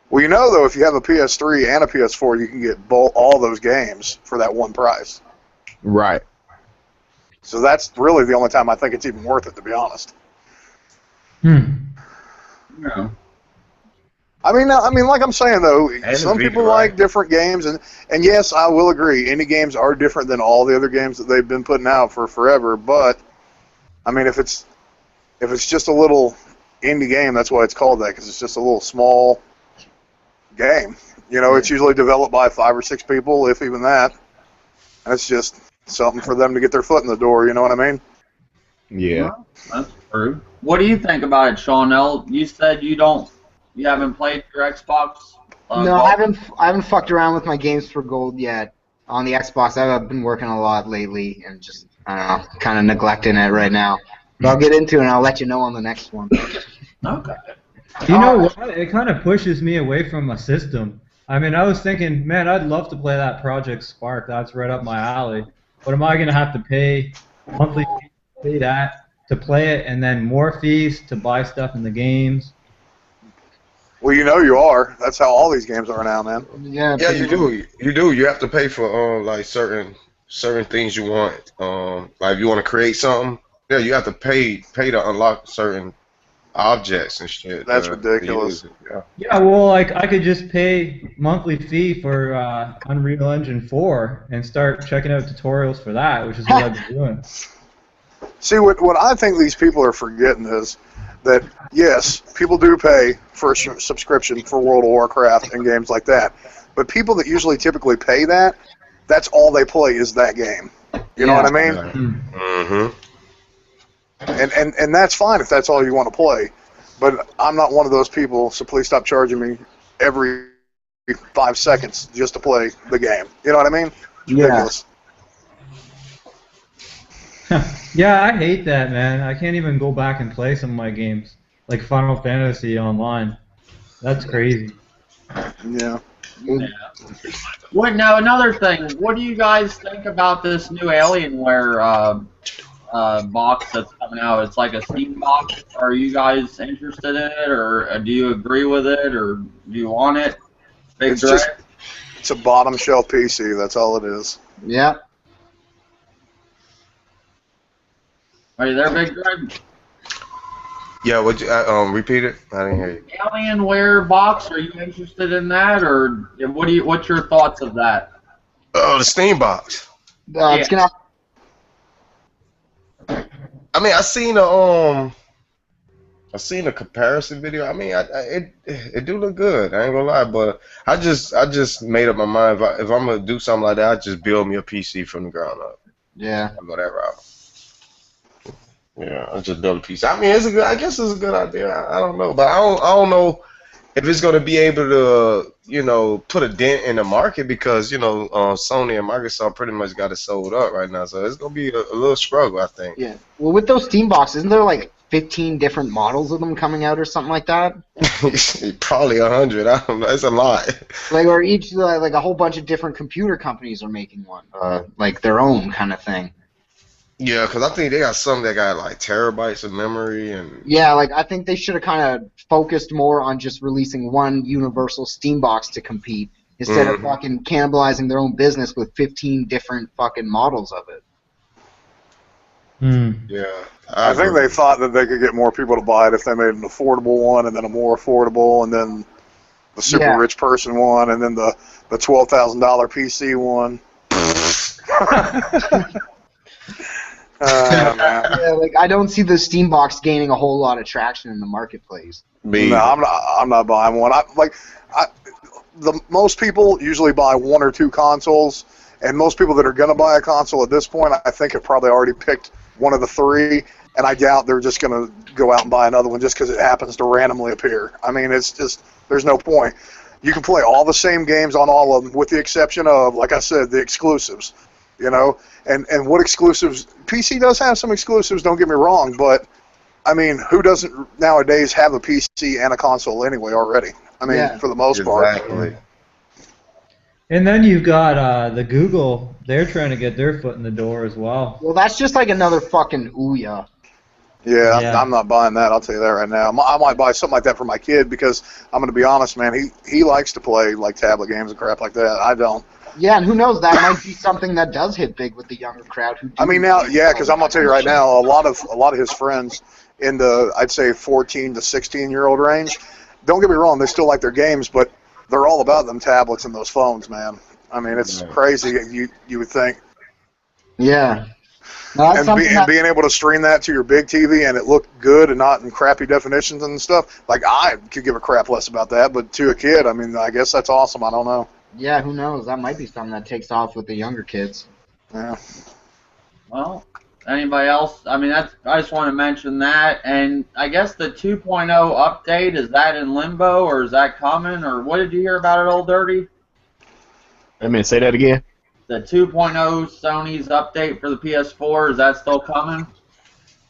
Well, though, if you have a PS3 and a PS4, you can get all those games for that one price. right. So that's really the only time I think it's even worth it, to be honest. Yeah. I mean, like I'm saying though, And some Vita, people right? like different games, and yes, I will agree, indie games are different than all the other games that they've been putting out for forever. But I mean, if it's just a little indie game, that's why it's called that, because it's just a little small game. It's usually developed by 5 or 6 people, if even that, and it's just something for them to get their foot in the door. You know what I mean? Yeah. That's true. What do you think about it, Sean? You said you haven't played your Xbox. No, I haven't fucked around with my games for gold yet on the Xbox. I've been working a lot lately and just, I don't know, kind of neglecting it right now. But I'll get into it and I'll let you know on the next one. Okay. You know what? It kind of pushes me away from a system. I mean, I was thinking, man, I'd love to play that Project Spark. That's right up my alley. But am I going to have to pay monthly fees to pay that to play it, and then more fees to buy stuff in the games? Well, you are. That's how all these games are now, man. Yeah, Yeah, you do. You do. You have to pay for like certain things you want. Like if you want to create something, yeah, you have to pay to unlock certain objects and shit. That's to ridiculous. use it. Yeah. Yeah, well, like I could just pay monthly fee for Unreal Engine 4 and start checking out tutorials for that, which is what I've been doing. See, what I think these people are forgetting is that, yes, people do pay for a subscription for World of Warcraft and games like that, but people that usually typically pay that's all they play is that game. You know what I mean? Mm-hmm. And that's fine if that's all you want to play, but I'm not one of those people, so please stop charging me every 5 seconds just to play the game. You know what I mean? It's ridiculous. Yeah, I hate that, man. I can't even go back and play some of my games, like Final Fantasy online. That's crazy. Yeah. What now? Another thing. What do you guys think about this new Alienware box that's coming out? It's like a Steam box. Are you guys interested in it, or do you agree with it, or do you want it? Big Greg? It's a bottom shelf PC. That's all it is. Yeah. Are you there, Big Greg? Yeah. Would you repeat it? I didn't hear you. Alienware box. Are you interested in that, or what's your thoughts of that? Oh, the Steam box. It's gonna. I mean, I seen a comparison video. I mean, it do look good. I ain't gonna lie, but I just made up my mind. If I'm gonna do something like that, I just build me a PC from the ground up. Yeah. I go that route. Yeah, I just build a PC. I mean, I guess it's a good idea. I don't know, but I don't know if it's gonna be able to, put a dent in the market because Sony and Microsoft pretty much got it sold up right now. So it's gonna be a little struggle, I think. Yeah. Well, with those Steam boxes, isn't there like 15 different models of them coming out or something like that? Probably 100. I don't know. It's a lot. Like, or each like a whole bunch of different computer companies are making one, like their own kind of thing. Yeah, because I think they got some that got like terabytes of memory and. Yeah, like I think they should have kind of focused more on just releasing one universal Steam box to compete instead of fucking cannibalizing their own business with 15 different fucking models of it. Yeah. I think they thought that they could get more people to buy it if they made an affordable one and then a more affordable and then the super rich person one and then the $12,000 PC one. Man. Yeah, like I don't see the Steam box gaining a whole lot of traction in the marketplace. No, I'm not buying one. Most people usually buy one or two consoles, and most people that are going to buy a console at this point, I think have probably already picked one of the three, and I doubt they're just going to go out and buy another one just because it happens to randomly appear. I mean, it's just, there's no point. You can play all the same games on all of them, with the exception of, like I said, the exclusives. You know, and what exclusives? PC does have some exclusives, don't get me wrong, but I mean, who doesn't nowadays have a PC and a console anyway already? I mean, for the most part. And then you've got the Google. They're trying to get their foot in the door as well. Well, that's just like another fucking Ouya. Yeah, I'm not buying that. I'll tell you that right now. I might buy something like that for my kid because I'm going to be honest, man. He likes to play like tablet games and crap like that. I don't. Yeah, and who knows? That might be something that does hit big with the younger crowd. I mean, now, yeah, because I'm gonna tell you right now, a lot of his friends in the, I'd say, 14 to 16-year-old range. Don't get me wrong, they still like their games, but they're all about them tablets and those phones, man. I mean, it's crazy. You would think. Yeah. No, and being able to stream that to your big TV and it looked good and not in crappy definitions and stuff, like I could give a crap less about that, but to a kid, I mean, I guess that's awesome. I don't know. Yeah, who knows? That might be something that takes off with the younger kids. Yeah. Well, anybody else? I mean, I just want to mention that, and I guess the 2.0 update, is that in limbo, or is that coming, or what did you hear about it, Old Dirty? I mean, say that again. The 2.0 Sony's update for the PS4, is that still coming?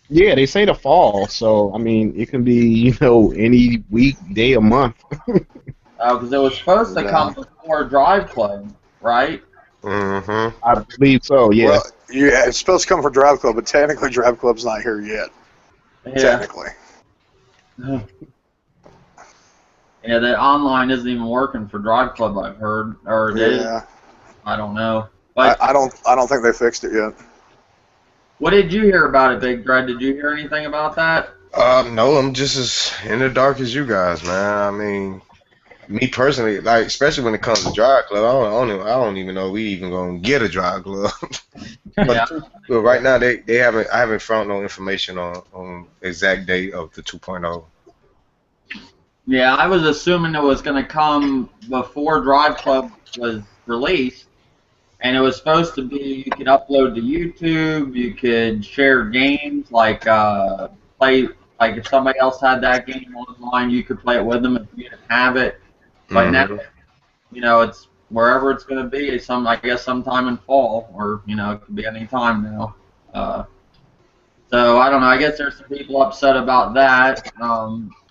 Yeah, they say the fall, so I mean, it can be any week, day, or month. Because it was supposed to come before Drive Club, right? Mm-hmm. I believe so. Yeah. Well, yeah, it's supposed to come for Drive Club, but technically Drive Club's not here yet. Yeah. Technically. Yeah, the online isn't even working for Drive Club, I've heard, or it is. I don't know. But I don't think they fixed it yet. What did you hear about it, Big Dread? Did you hear anything about that? No, I'm just as in the dark as you guys, man. I mean, me personally, like especially when it comes to Drive Club, I don't even know if we even gonna get a Drive Club. but right now I haven't found no information on exact date of the 2.0. Yeah, I was assuming it was gonna come before Drive Club was released, and it was supposed to be you could upload to YouTube, you could share games like play, like if somebody else had that game online, you could play it with them if you didn't have it. But now, it's wherever it's going to be. I guess sometime in fall, or it could be any time now. So I don't know. I guess there's some people upset about that.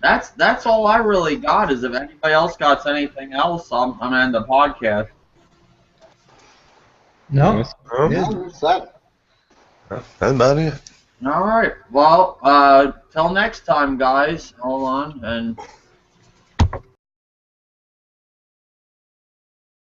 That's all I really got. Is if anybody else got anything else, I'm gonna end the podcast. No. That's about it. All right. Well, till next time, guys. Hold on and.